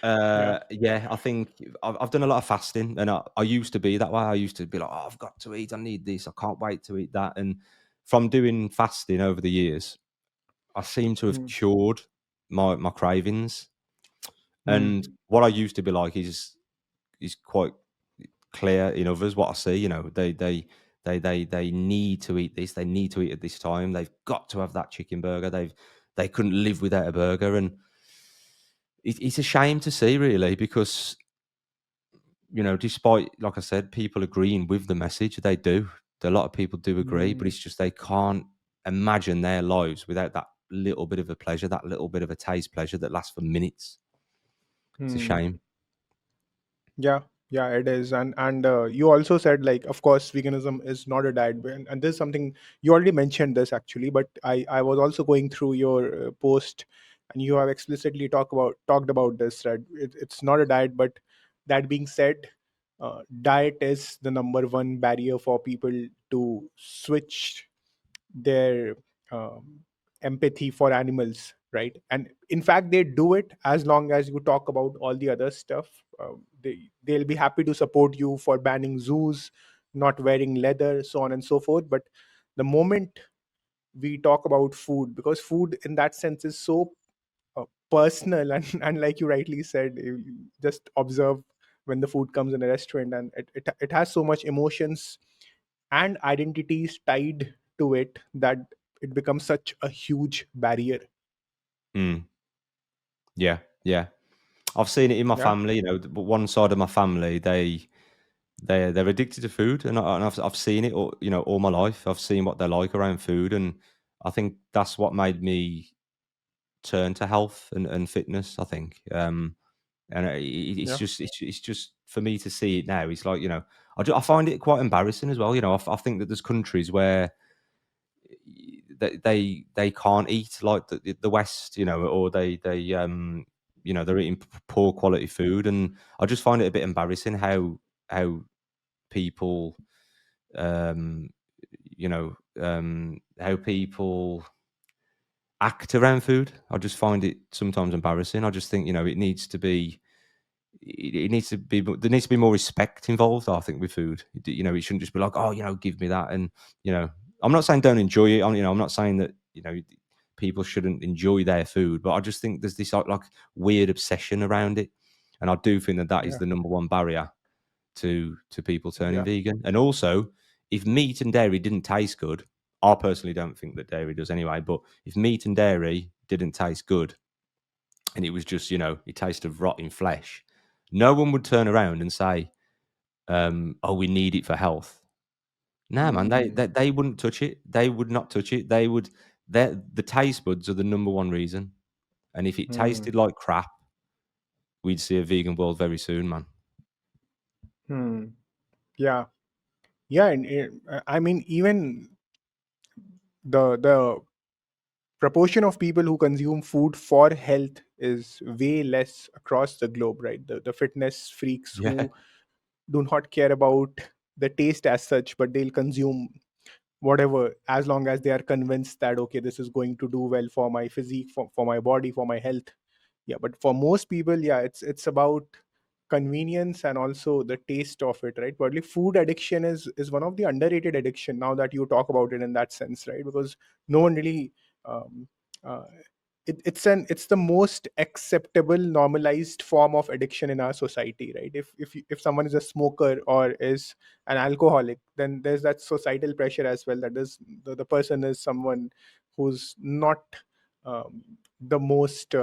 Yeah. yeah, I think I've done a lot of fasting, and I used to be that way. I used to be like, "Oh, I've got to eat. I need this. I can't wait to eat that." And from doing fasting over the years, I seem to have Hmm. cured my cravings. Hmm. And what I used to be like is quite clear in others. What I see, they need to eat this. They need to eat at this time. They've got to have that chicken burger. They couldn't live without a burger, and it's a shame to see, really, because despite, like I said, people agreeing with the message, they do. A lot of people do agree, but Hmm. it's just they can't imagine their lives without that little bit of a pleasure, that little bit of a taste pleasure that lasts for minutes. It's a Hmm. shame. Yeah, yeah, it is. And you also said, like, of course, veganism is not a diet, and this is something you already mentioned this actually. But I was also going through your post, and you have explicitly talked about this. Right, it's not a diet, but that being said, diet is the number one barrier for people to switch their um, empathy for animals, right? And in fact they do it as long as you talk about all the other stuff. They'll be happy to support you for banning zoos, not wearing leather, so on and so forth. But the moment we talk about food, because food in that sense is so personal, and like you rightly said, you just observe when the food comes in a restaurant, and it has so much emotions and identities tied to it that it becomes such a huge barrier. Mm, yeah, yeah. I've seen it in my Yeah. family. But one side of my family, they're addicted to food, and I've seen it all my life. I've seen what they're like around food, and I think that's what made me turn to health and fitness. I think, and Yeah. it's just for me to see it now. It's like, I find it quite embarrassing as well. I think that there's countries where they can't eat like the West, or they're eating poor quality food, and I just find it a bit embarrassing how people, um, how people act around food. I just find it sometimes embarrassing. I just think, it needs to be there needs to be more respect involved, I think, with food. It shouldn't just be like, "Oh, give me that," and, I'm not saying don't enjoy it. I'm not saying that, people shouldn't enjoy their food, but I just think there's this, like, weird obsession around it, and I do think that is Yeah. the number one barrier to people turning Yeah. vegan. And also, if meat and dairy didn't taste good, I personally don't think that dairy does anyway, but if meat and dairy didn't taste good and it was just, it tasted of rotting flesh, no one would turn around and say, "Oh, we need it for health." No, man, Hmm. they wouldn't touch it. They would not touch it. The taste buds are the number one reason. And if it Hmm. tasted like crap, we'd see a vegan world very soon, man. Hmm. Yeah. Yeah. And I mean, even the proportion of people who consume food for health is way less across the globe, right? The fitness freaks Yeah. who do not care about the taste as such, but they'll consume whatever as long as they are convinced that okay, this is going to do well for my physique, for my body, for my health. Yeah, but for most people, yeah, it's about convenience and also the taste of it, right? Probably food addiction is one of the underrated addiction now that you talk about it in that sense, right? Because no one really um, uh, it's the most acceptable normalized form of addiction in our society, right? If someone is a smoker or is an alcoholic, then there's that societal pressure as well, that is the person is someone who's not um, the most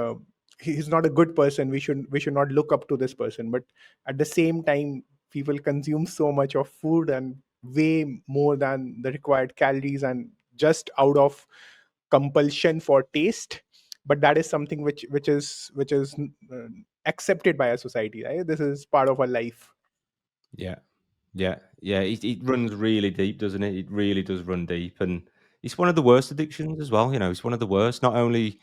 he's not a good person. We should not look up to this person. But at the same time, people consume so much of food and way more than the required calories, and just out of compulsion for taste. But that is something which is accepted by a society, right? This is part of our life. Yeah. Yeah, yeah, it runs really deep, doesn't it? It really does run deep, and it's one of the worst addictions as well, you know, it's one of the worst. Not only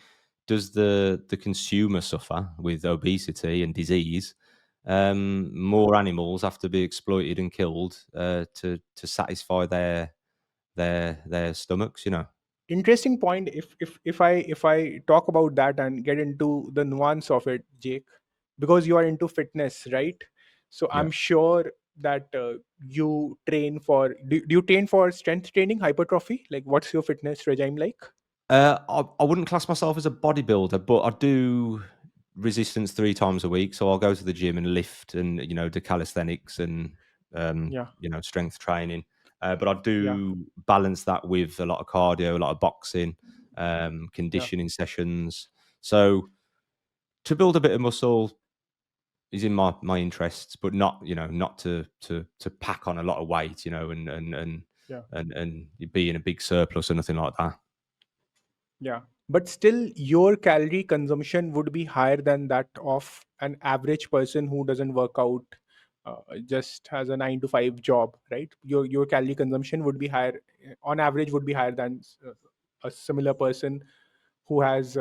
does the consumer suffer with obesity and disease, more animals have to be exploited and killed, to satisfy their stomachs, you know? Interesting point. If I talk about that and get into the nuance of it, Jake, because you are into fitness, right? So Yeah. I'm sure that you train for do you train for strength training, hypertrophy? Like, what's your fitness regime like? I wouldn't class myself as a bodybuilder, but I do resistance 3 times a week, so I'll go to the gym and lift and, you know, do calisthenics and, Yeah, you know, strength training. But I yeah, do balance that with a lot of cardio, a lot of boxing, yeah. conditioning sessions. So to build a bit of muscle is in my interests, but not, you know, not to pack on a lot of weight, you know, Yeah. and be in a big surplus or nothing like that. Yeah, but still, your calorie consumption would be higher than that of an average person who doesn't work out, just has a 9 to 5 job, right? Your calorie consumption would be higher, on average, would be higher than a similar person who has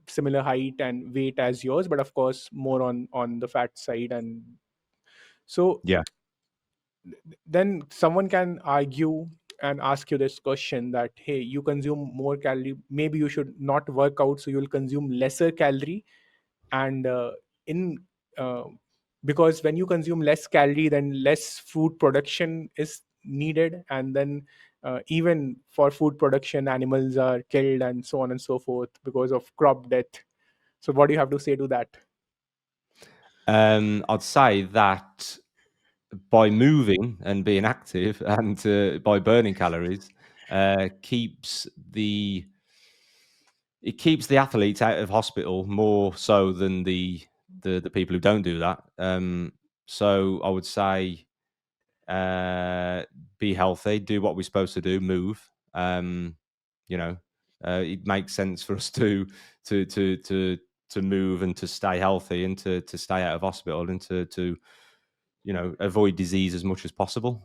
similar height and weight as yours, but of course, more on the fat side. And so Yeah. then someone can argue and ask you this question that, hey, you consume more calorie, maybe you should not work out, so you'll consume lesser calorie. And in because when you consume less calorie, then less food production is needed, and then even for food production, animals are killed and so on and so forth because of crop death. So what do you have to say to that? I'd say that by moving and being active and by burning calories, keeps the athletes out of hospital more so than the people who don't do that. So I would say, uh, be healthy, do what we're supposed to do, move. You know, it makes sense for us to to to to move and to stay healthy and to stay out of hospital and to you know, avoid disease as much as possible.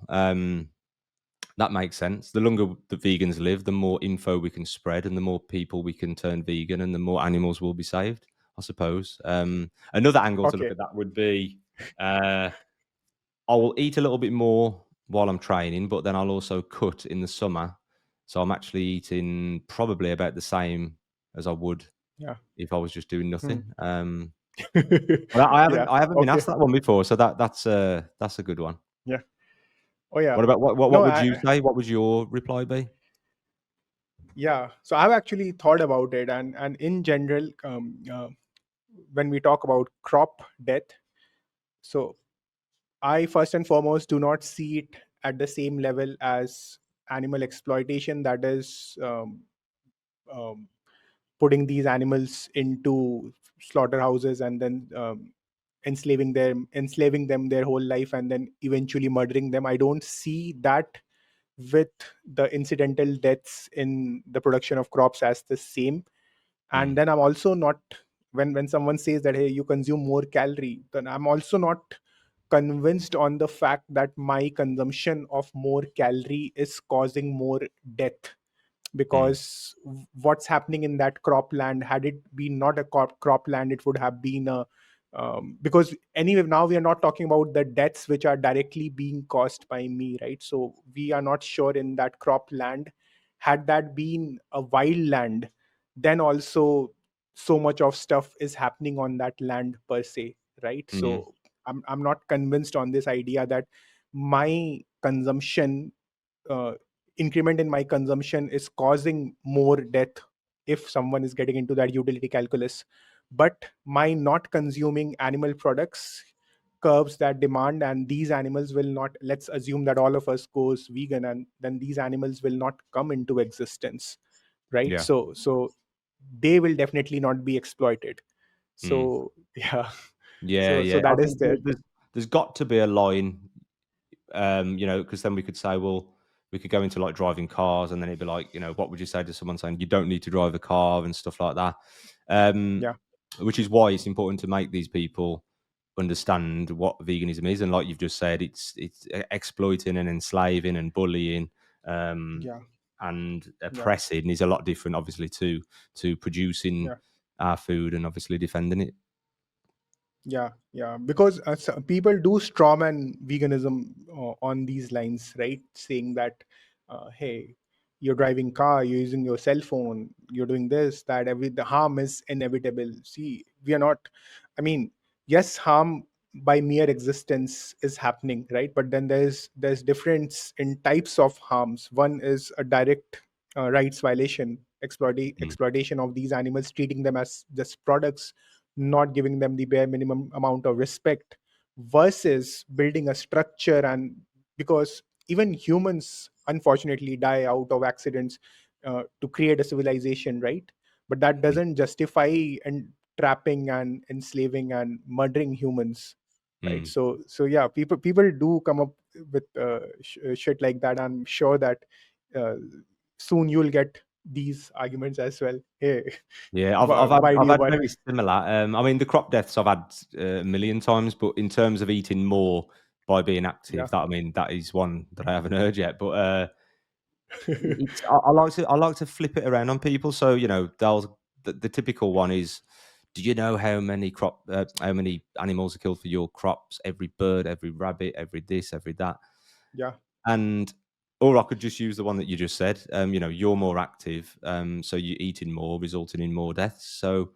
That makes sense. The longer the vegans live, the more info we can spread, and the more people we can turn vegan, and the more animals will be saved, I suppose. Another angle to look Okay. at that would be, uh, I will eat a little bit more while I'm training, but then I'll also cut in the summer. So I'm actually eating probably about the same as I would Yeah. if I was just doing Hmm. nothing. But I Yeah. haven't I haven't been Okay. asked that one before, so that's a good one. Yeah. Oh yeah. What about what No, would you say? What would your reply be? yeah. So I've actually thought about it, and in general, when we talk about crop death, so I first and foremost do not see it at the same level as animal exploitation. That is um, putting these animals into slaughterhouses and then enslaving them their whole life, and then eventually murdering them. I don't see that with the incidental deaths in the production of crops as the same. And Mm, then I'm also not, when someone says that, hey, you consume more calorie, then I'm also not convinced on the fact that my consumption of more calorie is causing more death. mm, Because what's happening in that cropland, had it been not a cropland, it would have been a because anyway, now we are not talking about the deaths which are directly being caused by me, right? So we are not sure in that cropland, had that been a wild land, then also so much of stuff is happening on that land per se, right? mm. So I'm not convinced on this idea that my consumption, uh, increment in my consumption is causing more death if someone is getting into that utility calculus. But my not consuming animal products curbs that demand, and these animals will not, let's assume that all of us goes vegan, and then these animals will not come into existence, right? Yeah. So they will definitely not be exploited. Mm. So yeah. Yeah, So yeah. I that is think there. there's got to be a line, because then we could say, well, we could go into like driving cars, and then it'd be like, what would you say to someone saying you don't need to drive a car and stuff like that? Um, Yeah, which is why it's important to make these people understand what veganism is, and like you've just said, it's exploiting and enslaving and bullying, um, yeah, and yeah, oppressing is a lot different, obviously, to producing yeah. our food and obviously defending it. Yeah, because people do strawman veganism on these lines, right? Saying that, hey, you're driving car, you're using your cell phone, you're doing this, that, the harm is inevitable. See, we are not. I mean, yes, harm by mere existence is happening, right? But then there's difference in types of harms. One is a direct rights violation, Mm, exploitation of these animals, treating them as just products, not giving them the bare minimum amount of respect, versus building a structure. And because even humans unfortunately die out of accidents to create a civilization, right? But that mm, doesn't justify and trapping and enslaving and murdering humans, right? mm. So yeah, people do come up with shit like that. I'm sure that uh, soon you'll get these arguments as well. Hey, Yeah, why do I've you had want? very similar. I mean, the crop deaths I've had a million times, but in terms of eating more by being Yeah. active, that I mean, that is one that I haven't heard yet. But I like to flip it around on people. So the typical one is, do you know how many animals are killed for your crops? Every bird, every rabbit, every this, every that. Yeah, And or I could just use the one that you just said. You're more active, so you're eating more, resulting in more deaths. So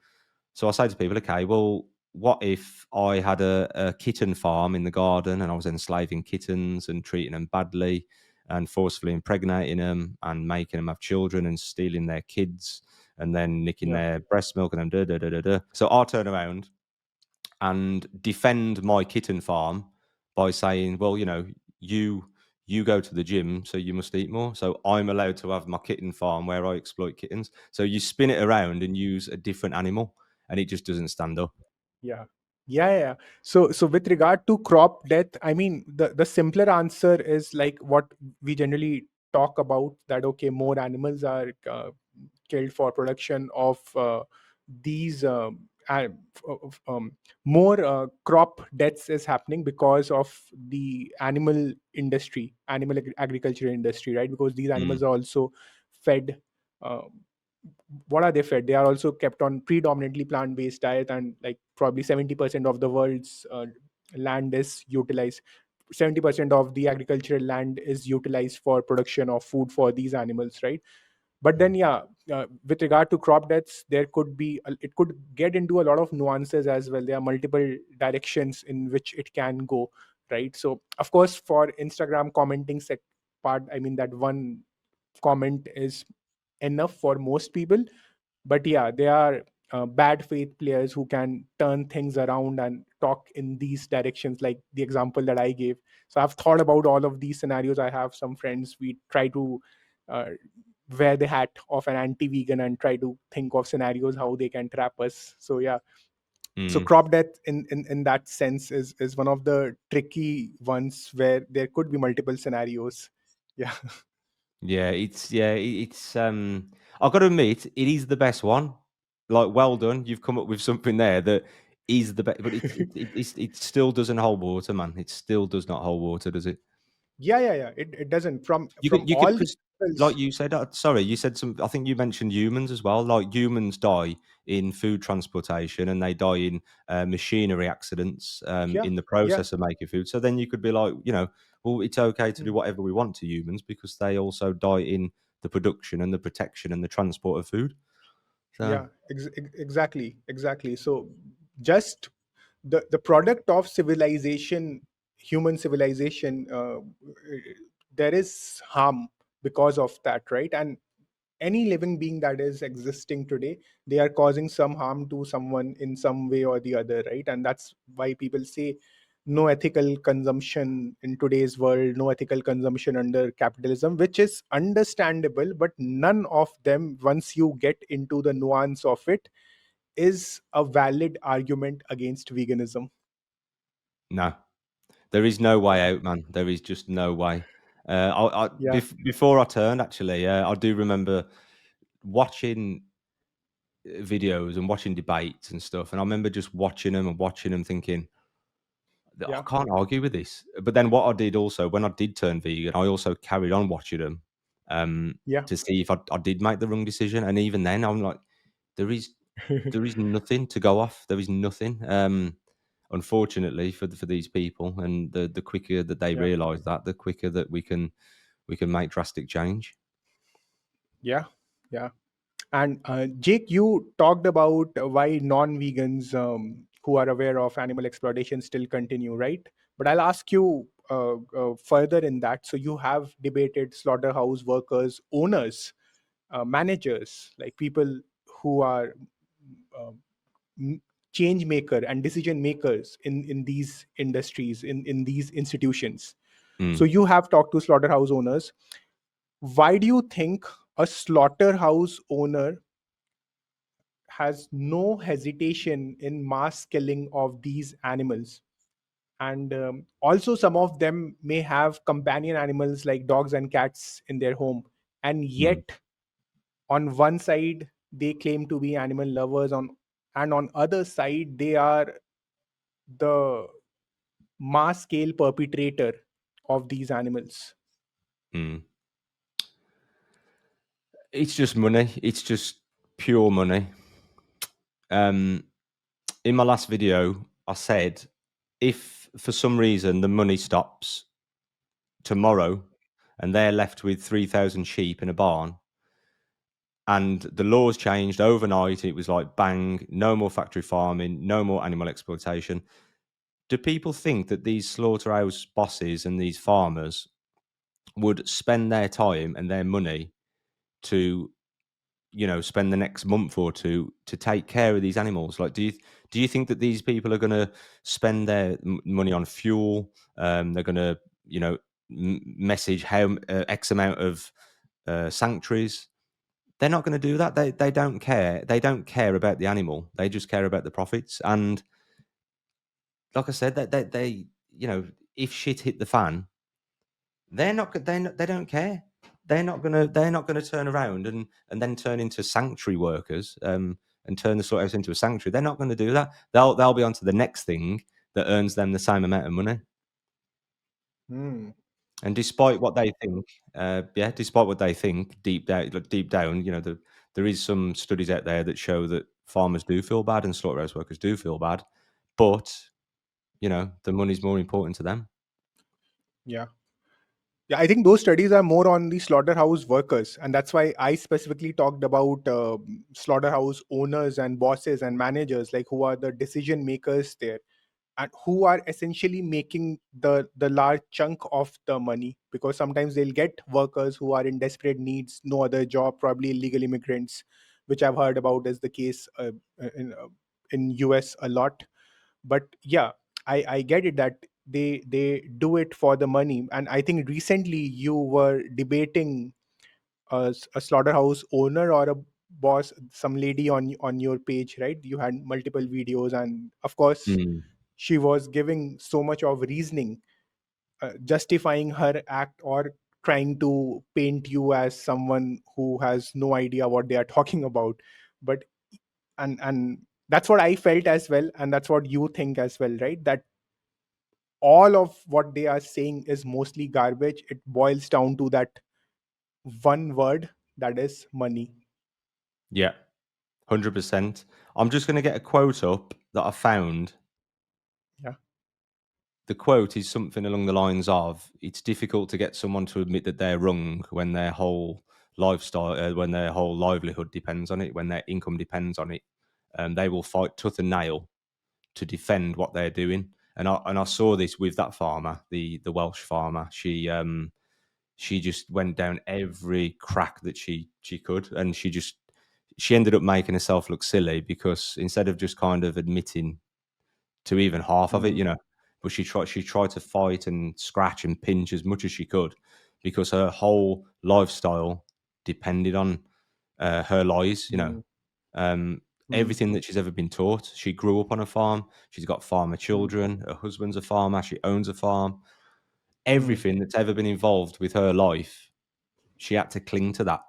I say to people, okay, well, what if I had a kitten farm in the garden and I was enslaving kittens and treating them badly and forcefully impregnating them and making them have children and stealing their kids and then nicking yeah, their breast milk and then da da da da da. So I'll turn around and defend my kitten farm by saying, well, you you go to the gym, so you must eat more. So I'm allowed to have my kitten farm where I exploit kittens. So you spin it around and use a different animal, and it just doesn't stand up. yeah, yeah. So with regard to crop death, I mean, the simpler answer is like what we generally talk about, that okay, more animals are killed for production of these more crop deaths is happening because of the animal industry, animal agriculture industry, right? Because these Mm, animals are also fed, uh, what are they fed? They are also kept on predominantly plant-based diet, and like probably 70% of the world's land is utilized. 70% of the agricultural land is utilized for production of food for these animals, right? But then yeah, with regard to crop deaths, there could be it could get into a lot of nuances as well. There are multiple directions in which it can go, right? So of course, for Instagram commenting part, I mean, that one comment is enough for most people. But yeah, there are bad faith players who can turn things around and talk in these directions, like the example that I gave. So I've thought about all of these scenarios. I have some friends, we try to uh, wear the hat of an anti-vegan and try to think of scenarios how they can trap us. So yeah, so mm. crop death in that sense is one of the tricky ones where there could be multiple scenarios. Yeah. Yeah, it's I've got to admit, it is the best one. Like, well done, you've come up with something there that is the best, but it still doesn't hold water, man. It still does not hold water, does it? Yeah. It doesn't, You from could you could all the because like angles. you said, sorry, you said some. I think you mentioned humans as well. Like humans die in food transportation, and they die in machinery accidents Yeah, in the yeah. process of making food. So then you could be like, well, it's okay to do Mm. whatever we want to humans because they also die in the production and the protection and the transport of food. So Yeah, exactly. So just the product of civilization, human civilization, there is harm because of that, right? And any living being that is existing today, they are causing some harm to someone in some way or the other, right? And that's why people say no ethical consumption in today's world, no ethical consumption under capitalism, which is understandable, but none of them, once you get into the nuance of it, is a valid argument against veganism. No, there is no way out, man. There is just no way. Yeah, Before I turned, actually, I do remember watching videos and watching debates and stuff, and I remember just watching them, thinking, I yeah, can't argue with this. But then what I did also, when I did turn vegan, I also carried on watching them, yeah. to see if I did make the wrong decision. And even then, I'm like, there is there is nothing to go off. There is nothing. Unfortunately for these people, and the quicker that they Yeah, realise that, the quicker that we can make drastic change. yeah, yeah. And Jake, you talked about why non-vegans who are aware of animal exploitation still continue, right? But I'll ask you further in that. So you have debated slaughterhouse workers, owners, managers, like people who are uh, m- change maker and decision makers in these industries, in these institutions. So Mm, you have talked to slaughterhouse owners. Why do you think a slaughterhouse owner has no hesitation in mass killing of these animals? And also, some of them may have companion animals like dogs and cats in their home, and mm, yet on one side they claim to be animal lovers, and on other side they are the mass scale perpetrator of these animals. mm. It's just money. It's just pure money. Um, in my last video, I said, if for some reason the money stops tomorrow and they're left with 3,000 sheep in a barn, and the laws changed overnight, it was like bang, no more factory farming, no more animal exploitation. Do people think that these slaughterhouse bosses and these farmers would spend their time and their money to, spend the next month or two to take care of these animals? Like, do you think that these people are going to spend their money on fuel? They're going to, message how X amount of sanctuaries. They're not going to do that. They don't care. They don't care about the animal. They just care about the profits. And like I said, they if shit hit the fan, they don't care. They're not gonna turn around and then turn into sanctuary workers, and turn the slaughterhouse into a sanctuary. They're not gonna do that. They'll be on to the next thing that earns them the same amount of money. Hmm. And despite what they think, despite what they think deep down, there is some studies out there that show that farmers do feel bad and slaughterhouse workers do feel bad, but the money's more important to them. Yeah. Yeah, I think those studies are more on the slaughterhouse workers, and that's why I specifically talked about slaughterhouse owners and bosses and managers, like who are the decision makers there, and who are essentially making the large chunk of the money. Because sometimes they'll get workers who are in desperate needs, no other job, probably illegal immigrants, which I've heard about as the case in in US a lot. But yeah, I get it that they do it for the money. And I think recently you were debating a slaughterhouse owner or a boss, some lady on your page, right? You had multiple videos, and of course Mm, she was giving so much of reasoning, justifying her act, or trying to paint you as someone who has no idea what they are talking about. But and that's what I felt as well, and that's what you think as well, right? That all of what they are saying is mostly garbage. It boils down to that one word, that is money. yeah, 100%. I'm just gonna get a quote up that I found. Yeah. The quote is something along the lines of, "It's difficult to get someone to admit that they're wrong when their whole lifestyle, when their whole livelihood depends on it, when their income depends on it. They will fight tooth and nail to defend what they're doing." And I saw this with that farmer, the Welsh farmer. she just went down every crack that she could, and she ended up making herself look silly because instead of just kind of admitting to even half of it, mm, but she tried to fight and scratch and pinch as much as she could because her whole lifestyle depended on her lies. mm, Um, mm, everything that she's ever been taught. She grew up on a farm. She's got farmer mm, children. Her husband's a farmer. She owns a farm. mm, Everything that's ever been involved with her life, she had to cling to that.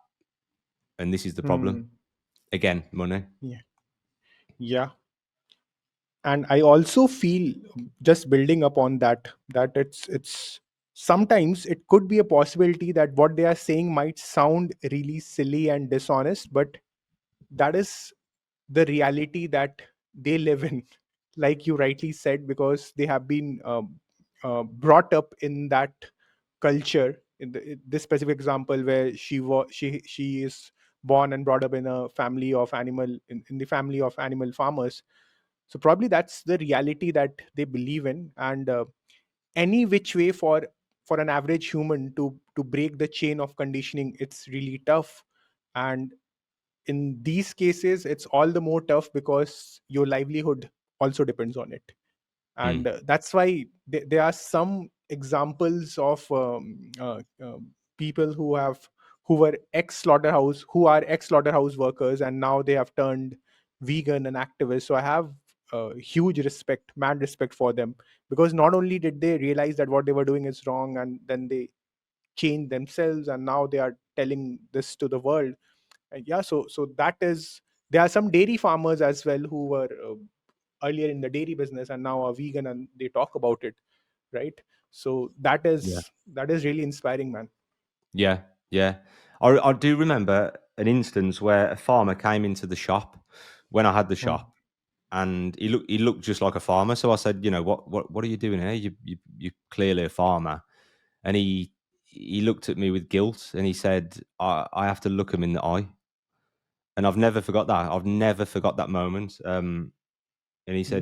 And this is the problem. mm. Again, money. Yeah. Yeah. And I also feel, just building upon that, that it's sometimes it could be a possibility that what they are saying might sound really silly and dishonest, but that is the reality that they live in, like you rightly said, because they have been brought up in that culture. In this specific example, where she is born and brought up in a family of animal, in the family of animal farmers, so probably that's the reality that they believe in. And any which way, for an average human to break the chain of conditioning, it's really tough. And in these cases, it's all the more tough because your livelihood also depends on it. Mm, And that's why there are some examples of people who were ex slaughterhouse, who are ex slaughterhouse workers, and now they have turned vegan and activists. So I have huge respect, mad respect for them, because not only did they realize that what they were doing is wrong, and then they changed themselves, and now they are telling this to the world. And yeah, so that is, there are some dairy farmers as well who were earlier in the dairy business and now are vegan, and they talk about it, right? So yeah. that is really inspiring, man. Yeah, yeah. I do remember an instance where a farmer came into the shop when I had the Hmm, shop, and he looked just like a farmer. So I said, what are you doing here? You're clearly a farmer. And he looked at me with guilt, and he said, I have to look him in the eye. And I've never forgot that. I've never forgot that moment. And he hmm,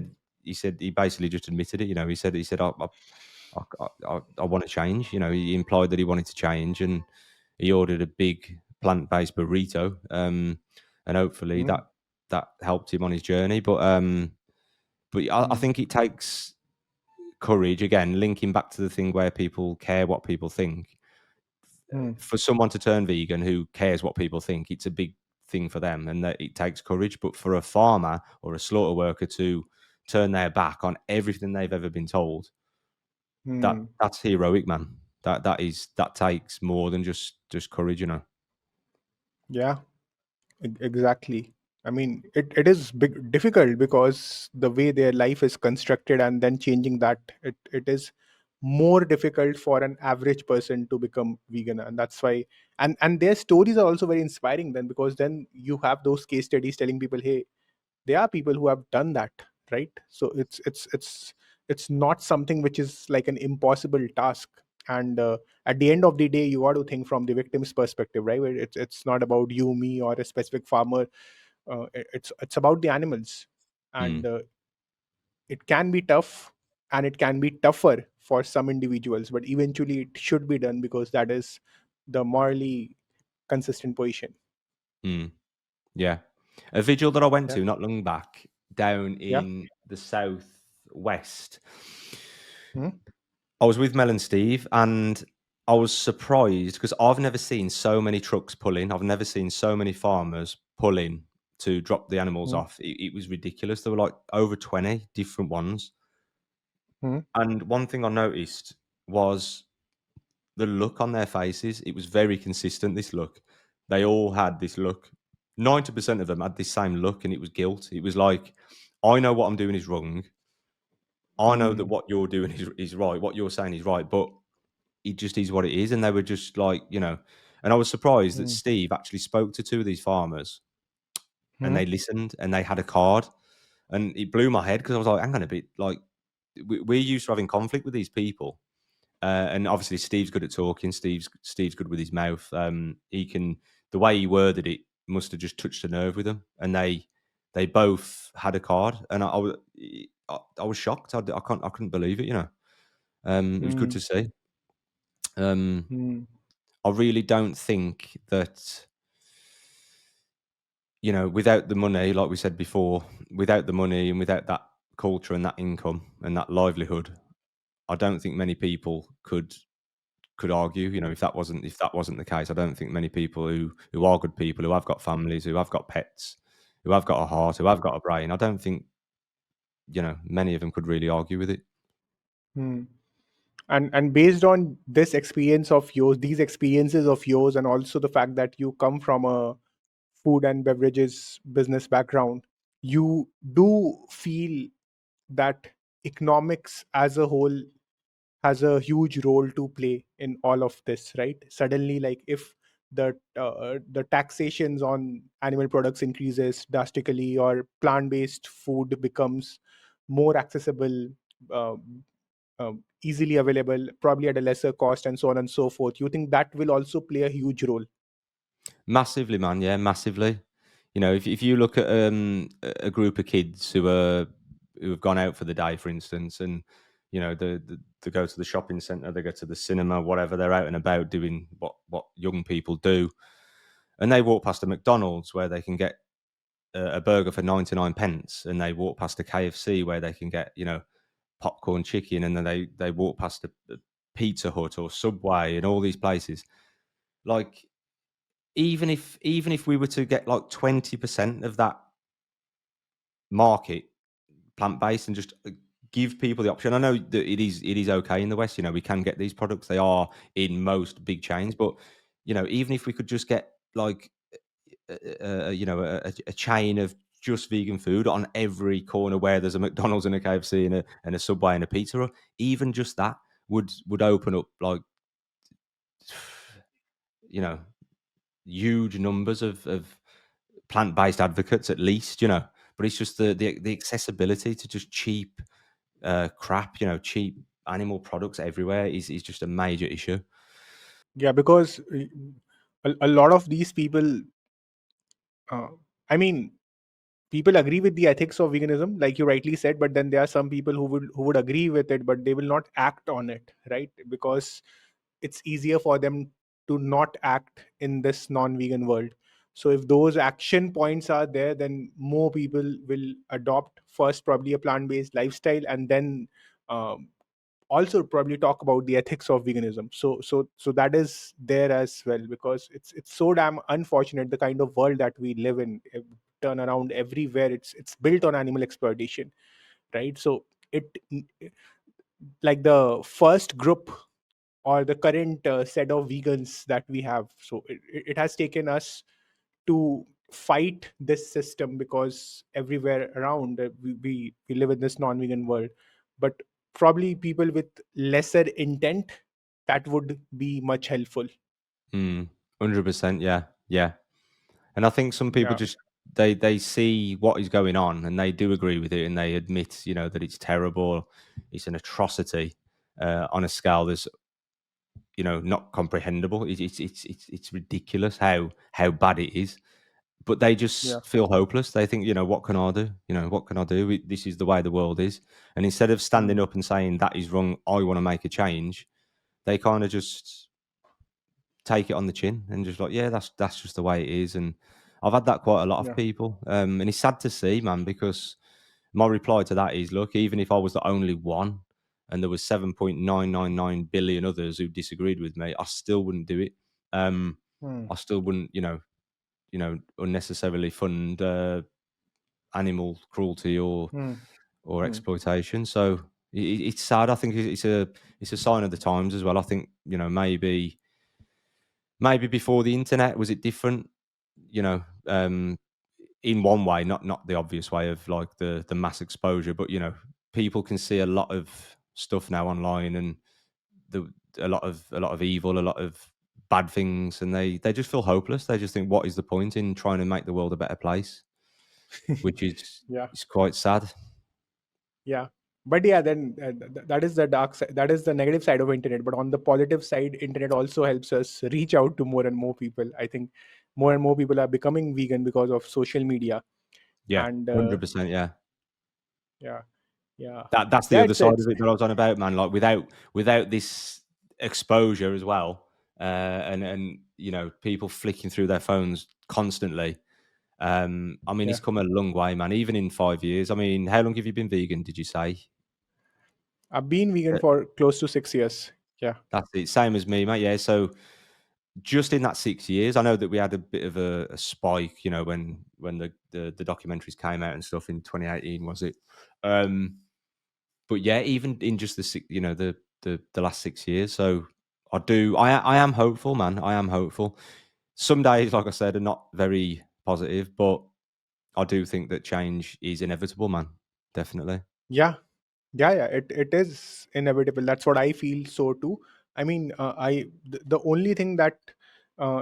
said he basically just admitted it. He said I want to change. He implied that he wanted to change, and he ordered a big plant-based burrito. And hopefully hmm, that helped him on his journey. But I hmm, think it takes courage, again, linking back to the thing where people care what people think. hmm, For someone to turn vegan who cares what people think, it's a big thing for them, and that it takes courage. But for a farmer or a slaughter worker to turn their back on everything they've ever been told, hmm. that's heroic, man. That takes more than just courage. Yeah, exactly. I mean, it is difficult because the way their life is constructed, and then changing that, it is more difficult for an average person to become vegan. And that's why, and their stories are also very inspiring then, because then you have those case studies telling people, hey, there are people who have done that, right? So it's not something which is like an impossible task. And at the end of the day, you got to think from the victim's perspective, right? Where it's not about you, me, or a specific farmer. It's about the animals. And Mm, it can be tough, and it can be tougher for some individuals, but eventually it should be done, because that is the morally consistent position. mm, yeah. A vigil that I went Yeah. to not long back down Yeah. in the southwest. Hmm, I was with Mel and Steve, and I was surprised because I've never seen so many trucks pull in. I've never seen so many farmers pull in to drop the animals hmm, off. It was ridiculous. There were like over 20 different ones. hmm, And one thing I noticed was the look on their faces. It was very consistent, this look. They all had this look. 90% of them had this same look, and it was guilt. It was like, I know what I'm doing is wrong. I know that hmm, what you're doing is right. What you're saying is right. But it just is what it is. And they were just like, and I was surprised that hmm, Steve actually spoke to two of these farmers, and hmm, they listened, and they had a card. And it blew my head because I was like, hang on a bit. Like, we're used to having conflict with these people. And obviously, Steve's good at talking. Steve's good with his mouth. The way he worded it must have just touched a nerve with them. And they both had a card. And I was shocked. I couldn't believe it, It was good hmm, to see. Um, hmm. I really don't think that, without the money, like we said before, without the money and without that culture and that income and that livelihood, I don't think many people could argue. If that wasn't the case, I don't think many people who are good people, who have got families, who have got pets, who have got a heart, who have got a brain, I don't think many of them could really argue with it. Hmm. And based on this experience of yours, these experiences of yours, and also the fact that you come from a food and beverages business background, you do feel that economics as a whole has a huge role to play in all of this, right? Suddenly, like, if the taxations on animal products increases drastically, or plant-based food becomes more accessible, uh, easily available, probably at a lesser cost, and so on and so forth, you think that will also play a huge role? Massively, man. Yeah, massively. If you look at a group of kids who have gone out for the day, for instance, and they go to the shopping centre, they go to the cinema, whatever, they're out and about doing what young people do, and they walk past a McDonald's where they can get a burger for 99 pence, and they walk past a KFC where they can get popcorn chicken, and then they walk past a Pizza Hut or Subway and all these places. Like, even if we were to get like 20% of that market plant-based and just give people the option. I know that it is okay in the West, we can get these products. They are in most big chains, but even if we could just get like a chain of just vegan food on every corner where there's a McDonald's and a KFC and a Subway and a pizza Hut, even just that would open up like you know huge numbers of plant-based advocates at least. But it's just the accessibility to just cheap crap, cheap animal products everywhere is just a major issue. Yeah, because a lot of these people, uh, I mean, people agree with the ethics of veganism, like you rightly said, but then there are some people who would agree with it, but they will not act on it, right? Because it's easier for them to not act in this non-vegan world. So if those action points are there, then more people will adopt first probably a plant-based lifestyle, and then um, also probably talk about the ethics of veganism. So that is there as well, because it's so damn unfortunate, the kind of world that we live in. Turn around everywhere, it's built on animal exploitation, right? So it, like, the first group or the current set of vegans that we have, so it has taken us to fight this system, because everywhere around, we live in this non-vegan world. But probably people with lesser intent, that would be much helpful. 100%. Yeah, yeah. And I think some people Yeah, just they see what is going on and they do agree with it and they admit, that it's terrible, it's an atrocity on a scale that's not comprehensible. It's ridiculous how bad it is. But they yeah. just feel hopeless. They think, what can I do? What can I do? This is the way the world is. And instead of standing Hmm. up and saying that is wrong, I want to make a change, they kind of just take it on the chin and just like, yeah, that's just the way it is. And I've had that quite a lot of Yeah. people, and it's sad to see, man, because my reply to that is, look, even if I was the only one, and there was 7.999 billion others who disagreed with me, I still wouldn't do it. Hmm. I still wouldn't, unnecessarily fund animal cruelty Hmm. or Hmm. exploitation. So it's sad. I think it's a sign of the times as well. I think maybe before the internet was it different, you know, in one way, not the obvious way of like the mass exposure, but people can see a lot of stuff now online and the a lot of evil, a lot of bad things, and they just feel hopeless. They just think, what is the point in trying to make the world a better place? Which Yeah. is quite sad. Yeah. But yeah, then that is the dark side, that is the negative side of internet. But on the positive side, internet also helps us reach out to more and more people. I think more and more people are becoming vegan because of social media. Yeah, And 100%. Yeah, yeah, yeah, that's the yeah, other it's side it's of it that I was on about, man. Like without this exposure as well, and people flicking through their phones constantly. I mean, Yeah. it's come a long way, man. Even in 5 years. I mean, how long have you been vegan? Did you say? I've been vegan Uh, for close to 6 years. Yeah. That's it. Same as me, mate. Yeah. So just in that 6 years, I know that we had a bit of a spike, when the documentaries came out and stuff in 2018, was it? Um, but yeah, even in just the the last 6 years. So I am hopeful, man. I am hopeful. Some days, like I said, are not very positive, but I do think that change is inevitable, man. Definitely. Yeah. Yeah, it is inevitable. That's what I feel so too. I mean, the only thing that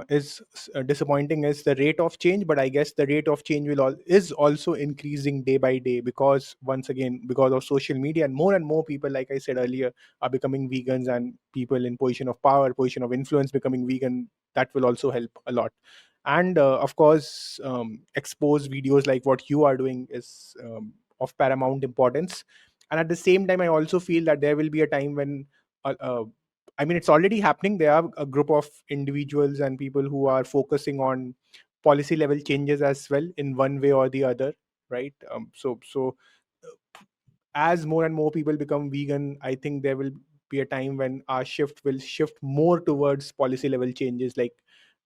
is disappointing is the rate of change, but I guess the rate of change is also increasing day by day, because once again, because of social media, and more people, like I said earlier, are becoming vegans, and people in position of power, position of influence becoming vegan. That will also help a lot. And of course, expose videos like what you are doing is of paramount importance. And at the same time, I also feel that there will be a time when uh, uh, I mean, it's already happening. There are a group of individuals and people who are focusing on policy level changes as well, in one way or the other, right? So as more and more people become vegan, I think there will be a time when our shift will shift more towards policy level changes, like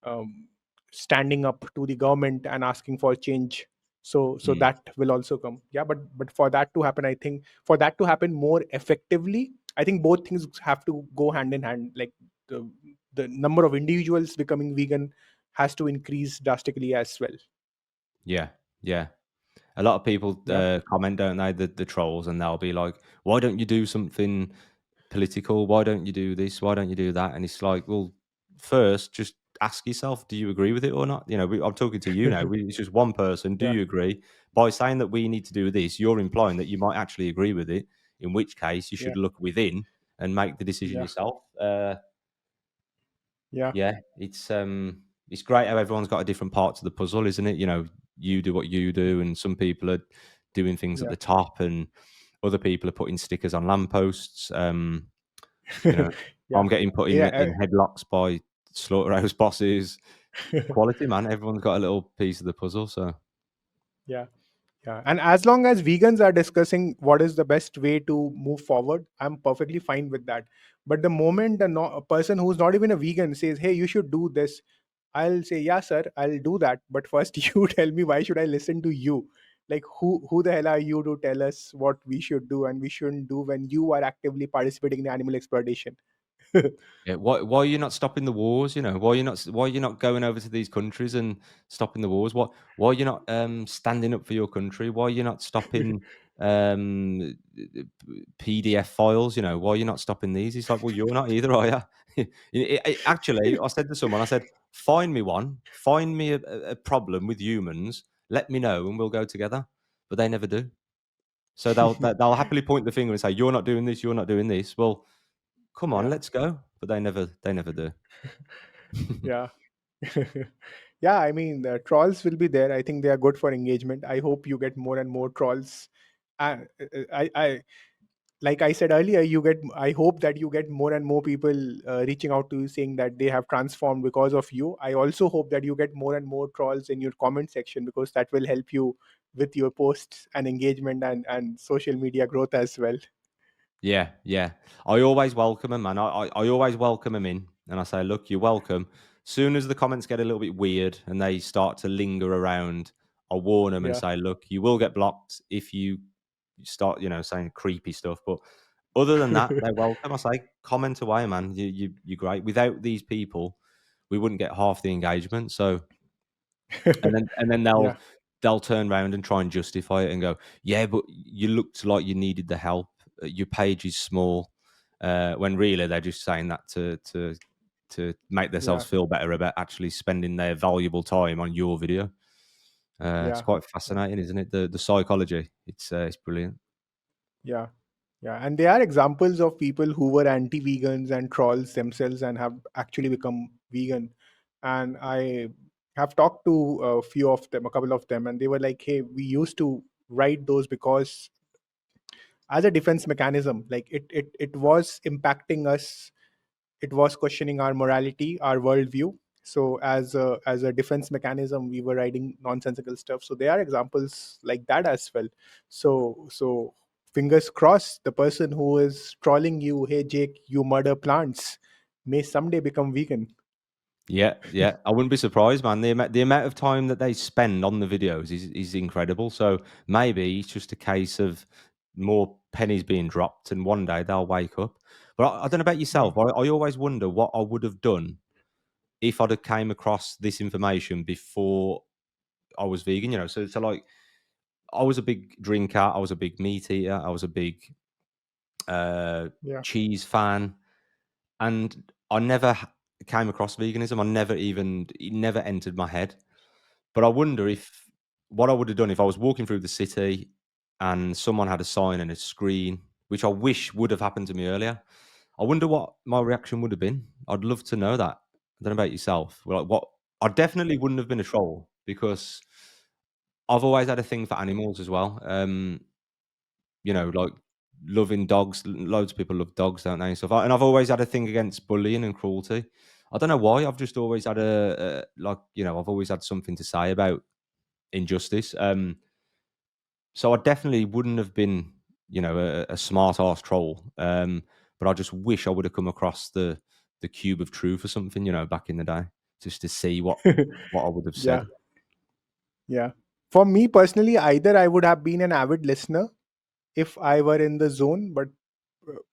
um, standing up to the government and asking for change. So Mm. that will also come. Yeah, but for that to happen, I think for that to happen more effectively, I think both things have to go hand in hand. Like the the number of individuals becoming vegan has to increase drastically as well. Yeah. Yeah. A lot of people Yeah. comment, don't they? The trolls, and they'll be like, "Why don't you do something political? Why don't you do this? Why don't you do that?" And it's like, well, first, just ask yourself, do you agree with it or not? I'm talking to you now. It's just one person. Do Yeah. you agree? By saying that we need to do this, you're implying that you might actually agree with it. In which case, you Yeah. should look within and make the decision Yeah. yourself. Yeah. Yeah, it's great how everyone's got a different part to the puzzle, isn't it? You do what you do, and some people are doing things at Yeah. the top, and other people are putting stickers on lampposts. You know, Yeah. I'm getting put in Yeah. in headlocks by slaughterhouse bosses. Quality, man. Everyone's got a little piece of the puzzle. So Yeah. Yeah. And as long as vegans are discussing what is the best way to move forward, I'm perfectly fine with that. But the moment a person who's not even a vegan says, "Hey, you should do this," I'll say, "Yeah, sir, I'll do that. But first, you tell me, why should I listen to you? Like, who the hell are you to tell us what we should do and we shouldn't do when you are actively participating in animal exploitation?" yeah, why are you not stopping the wars? Why are you not going over to these countries and stopping the wars? Why are you not standing up for your country? Why are you not stopping PDF files? Why are you not stopping these? It's like, well, you're not either, are you? Actually, I said to someone, I said, find me one, find me a problem with humans, let me know, and we'll go together. But they never do. So they'll happily point the finger and say, you're not doing this, you're not doing this. Well, come on, Yeah. let's go. But they never do. Yeah. Yeah, I mean, the trolls will be there. I think they are good for engagement. I hope you get more and more trolls. I like I said earlier, I hope that you get more and more people reaching out to you saying that they have transformed because of you. I also hope that you get more and more trolls in your comment section, because that will help you with your posts and engagement and social media growth as well. Yeah, yeah. I always welcome them, man. I always welcome them in, and I say, look, you're welcome. Soon as the comments get a little bit weird and they start to linger around, I warn them and Yeah. say, look, you will get blocked if you start, saying creepy stuff. But other than that, they're welcome. I say, comment away, man. You're great. Without these people, we wouldn't get half the engagement. So and then they'll Yeah. they'll turn around and try and justify it and go, "Yeah, but you looked like you needed the help. Your page is small." When really they're just saying that to make themselves Yeah. feel better about actually spending their valuable time on your video. It's Yeah. quite Yeah. fascinating, isn't it? The psychology. It's brilliant. Yeah. Yeah, and there are examples of people who were anti-vegans and trolls themselves and have actually become vegan. And I have talked to a few of them, a couple of them, and they were like, "Hey, we used to write those because as a defense mechanism, like it was impacting us it was questioning our morality, our worldview. So as a defense mechanism, we were writing nonsensical stuff. So there are examples like that as well. So fingers crossed, the person who is trolling you, hey Jake, you murder plants, may someday become vegan. Yeah, yeah. I wouldn't be surprised, man. The amount of time that they spend on the videos is incredible. So maybe it's just a case of more pennies being dropped, and one day they'll wake up. But I don't know about Yeah, yourself. I always wonder what I would have done if I'd have came across this information before I was vegan. So like I was a big drinker, I was a big meat eater, I was a big yeah. cheese fan, and I never came across veganism. It never entered my head. But I wonder if what I would have done if I was walking through the city and someone had a sign and a screen, which I wish would have happened to me earlier. I wonder what my reaction would have been. I'd love to know that. I don't know about yourself. Well, like what I definitely wouldn't have been a troll because I've always had a thing for animals as well. Like loving dogs. Loads of people love dogs, don't they? And stuff. And I've always had a thing against bullying and cruelty. I don't know why. I've just always had I've always had something to say about injustice. So I definitely wouldn't have been, a smart ass troll. But I just wish I would have come across the cube of truth or something, back in the day, just to see what I would have Yeah, said. yeah. For me personally, either I would have been an avid listener if I were in the zone,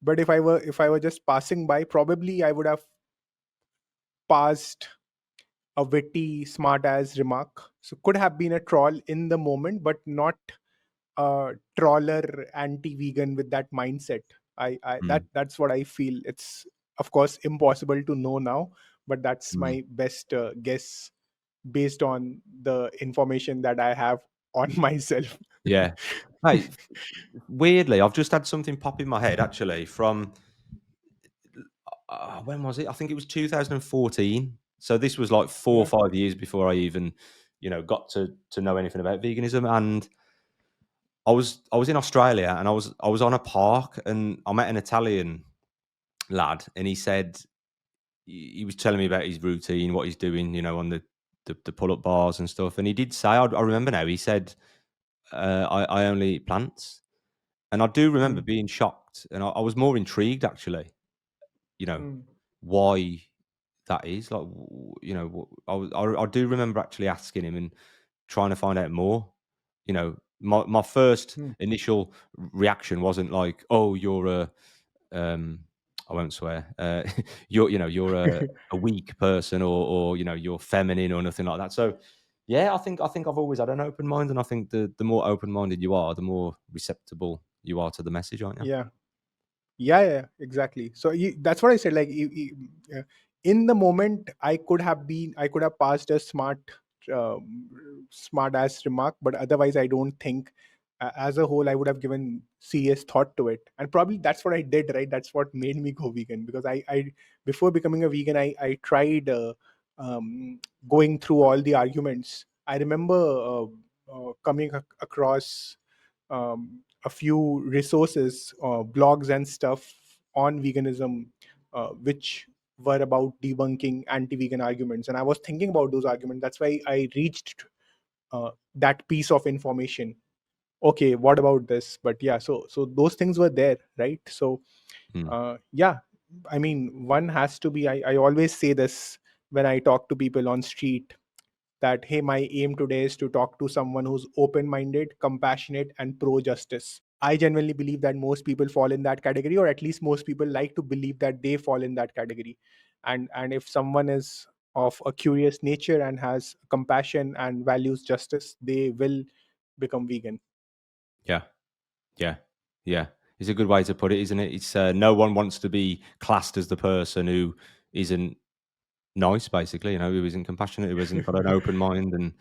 but if I were just passing by, probably I would have passed a witty, smart as remark. So could have been a troll in the moment, but not a troller anti-vegan with that mindset. Mm. That's what I feel. It's of course impossible to know now, but that's Mm. my best guess based on the information that I have on myself. Yeah. Hey, weirdly, I've just had something pop in my head actually from when was it? I think it was 2014. So this was like four or Yeah. 5 years before I even, got to know anything about veganism. And I was in Australia and I was on a park and I met an Italian lad and he said he was telling me about his routine, what he's doing, on the pull up bars and stuff. And he did say, I remember now, he said, I only eat plants. And I do remember Mm, being shocked and I was more intrigued actually, you know, mm, why that is. Like, I do remember actually asking him and trying to find out more. My first mm. initial reaction wasn't like, "Oh, you're a," um, I won't swear. You're a weak person, or you're feminine, or nothing like that. So, yeah, I think I've always had an open mind, and I think the more open minded you are, the more receptible you are to the message, aren't you? Yeah. Yeah, exactly. So that's what I said. Like in the moment, I could have passed a smart ass remark, but otherwise, I don't think, as a whole, I would have given serious thought to it. And probably that's what I did. Right, that's what made me go vegan because I before becoming a vegan, I tried going through all the arguments. I remember coming across a few resources, blogs and stuff on veganism, which were about debunking anti-vegan arguments. And I was thinking about those arguments. That's why I reached that piece of information. Okay, what about this? But yeah, so those things were there, right? So Mm. yeah, I mean, one has to be. I always say this when I talk to people on street that hey, my aim today is to talk to someone who's open minded, compassionate, and pro justice. I genuinely believe that most people fall in that category, or at least most people like to believe that they fall in that category. And if someone is of a curious nature and has compassion and values justice, they will become vegan. Yeah, yeah, yeah. It's a good way to put it, isn't it? It's no one wants to be classed as the person who isn't nice, basically, who isn't compassionate, who hasn't got an open mind.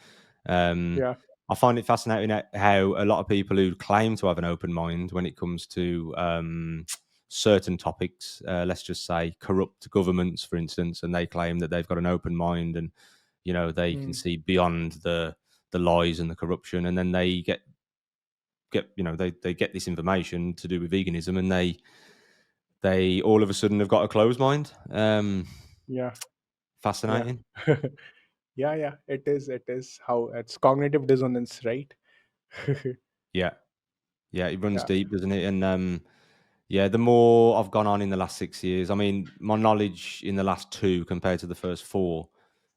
And Yeah. I find it fascinating how a lot of people who claim to have an open mind when it comes to certain topics, let's just say corrupt governments, for instance, and they claim that they've got an open mind and they can Mm, see beyond the lies and the corruption, and then they get they get this information to do with veganism and they all of a sudden have got a closed mind. Yeah. Yeah. Fascinating. Yeah, yeah, it is how it's cognitive dissonance, right? Yeah, yeah, it runs Yeah. deep, doesn't it? And yeah, the more I've gone on in the last 6 years, I mean, my knowledge in the last two compared to the first four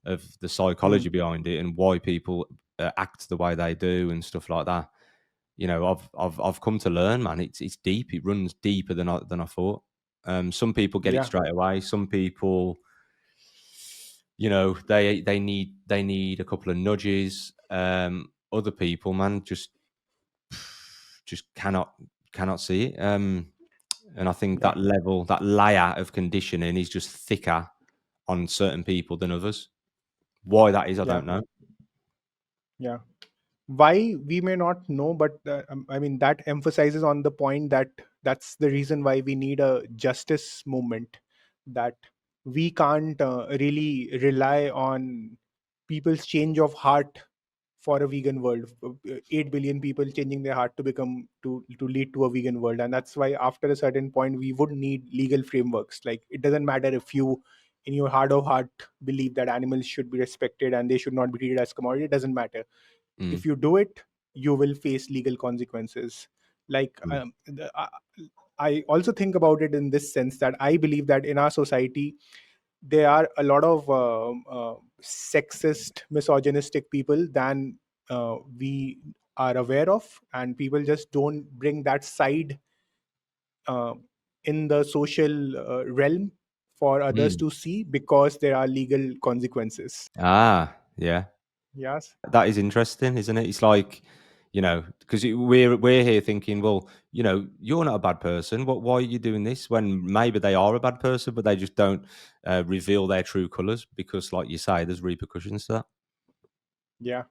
of the psychology Mm. behind it and why people act the way they do and stuff like that. I've come to learn, man. It's deep. It runs deeper than I thought. Some people get it Yeah. straight away. Some people, they need a couple of nudges. Other people, man, just cannot see it. And I think Yeah. that layer of conditioning is just thicker on certain people than others. Why that is, I Yeah. don't know. Yeah. Why we may not know, but I mean that emphasizes on the point that that's the reason why we need a justice movement, that we can't really rely on people's change of heart for a vegan world. 8 billion people changing their heart to become to lead to a vegan world, and that's why after a certain point we would need legal frameworks. Like, it doesn't matter if you in your heart of heart believe that animals should be respected and they should not be treated as commodity. It doesn't matter. Mm, If you do it, you will face legal consequences. Like, mm, I also think about it in this sense that I believe that in our society there are a lot of sexist, misogynistic people than we are aware of, and people just don't bring that side uh, in the social realm for others mm. to see because there are legal consequences. Yeah. Yes. That is interesting, isn't it? It's like, because we're here thinking, well, you're not a bad person. Why are you doing this? When maybe they are a bad person, but they just don't reveal their true colors because, like you say, there's repercussions to that. Yeah.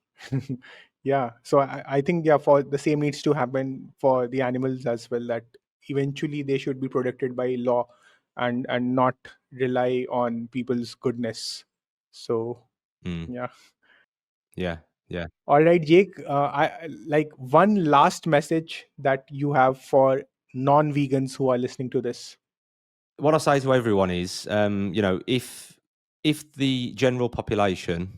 Yeah, so I think, yeah, for the same needs to happen for the animals as well, that eventually they should be protected by law and not rely on people's goodness. So Mm, yeah. yeah, yeah. All right, Jake, I like one last message that you have for non-vegans who are listening to this. What I say to everyone is, if the general population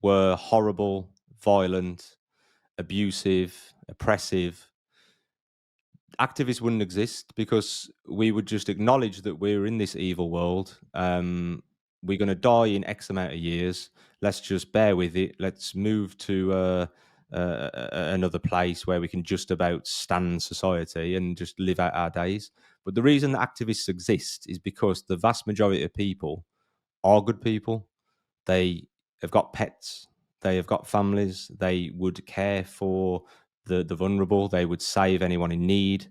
were horrible, violent, abusive, oppressive, activists wouldn't exist because we would just acknowledge that we're in this evil world. We're going to die in X amount of years. Let's just bear with it. Let's move to another place where we can just about stand society and just live out our days. But the reason that activists exist is because the vast majority of people are good people. They have got pets. They have got families. They would care for the vulnerable. They would save anyone in need.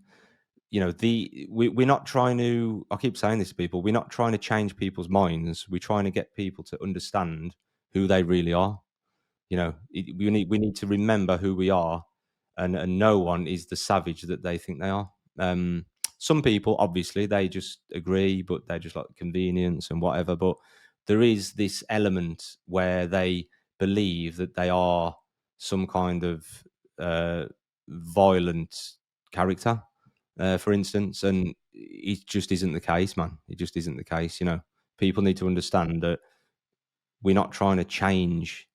We're not trying to. I keep saying this to people. We're not trying to change people's minds. We're trying to get people to understand who they really are. We need to remember who we are, and no one is the savage that they think they are. Some people, obviously, they just agree, but they just like convenience and whatever. But there is this element where they believe that they are some kind of uh, violent character, for instance, and it just isn't the case, man. It just isn't the case. People need to understand that we're not trying to change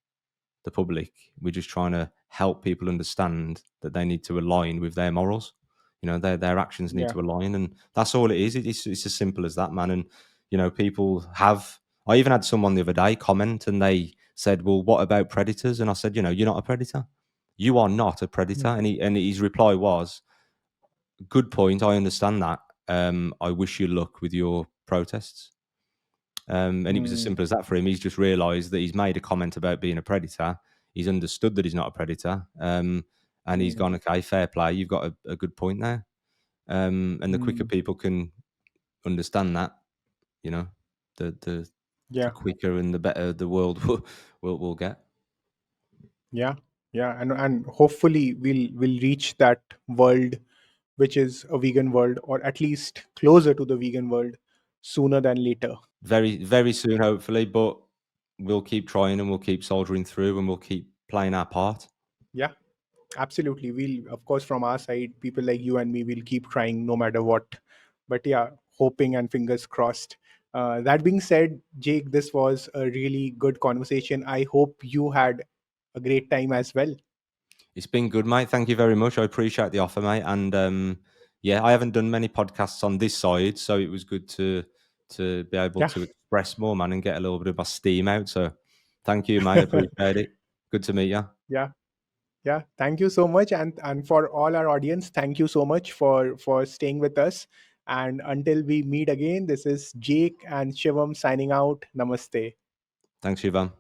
the public. We're just trying to help people understand that they need to align with their morals. Their actions need Yeah. to align, and that's all it is. It's as simple as that, man. And people have. I even had someone the other day comment, and they said, "Well, what about predators?" And I said, "You're not a predator. You are not a predator." Hmm. And his reply was, "Good point. I understand that. I wish you luck with your protests." And it was as Hmm. simple as that for him. He's just realised that he's made a comment about being a predator. He's understood that he's not a predator, and he's Hmm. gone, okay, fair play. You've got a good point there. And the quicker Hmm. people can understand that, you know, the the the Yeah. quicker and the better the world will get. Yeah. Yeah, and hopefully we'll reach that world which is a vegan world, or at least closer to the vegan world, sooner than later. Very very soon, hopefully. But we'll keep trying and we'll keep soldiering through and we'll keep playing our part. Yeah, absolutely. We'll, of course, from our side, people like you and me will keep trying no matter what. but yeah, hoping and fingers crossed. That being said, Jake, this was a really good conversation. I hope you had a great time as well. It's been good, mate. Thank you very much. I appreciate the offer, mate. And yeah, I haven't done many podcasts on this side, so it was good to be able Yeah, to express more, man, and get a little bit of my steam out. So thank you, mate. Appreciate it. Good to meet you. yeah, yeah. Thank you so much, and for all our audience, thank you so much for staying with us. And until we meet again, this is Jake and Shivam signing out. Namaste. Thanks, Shivam.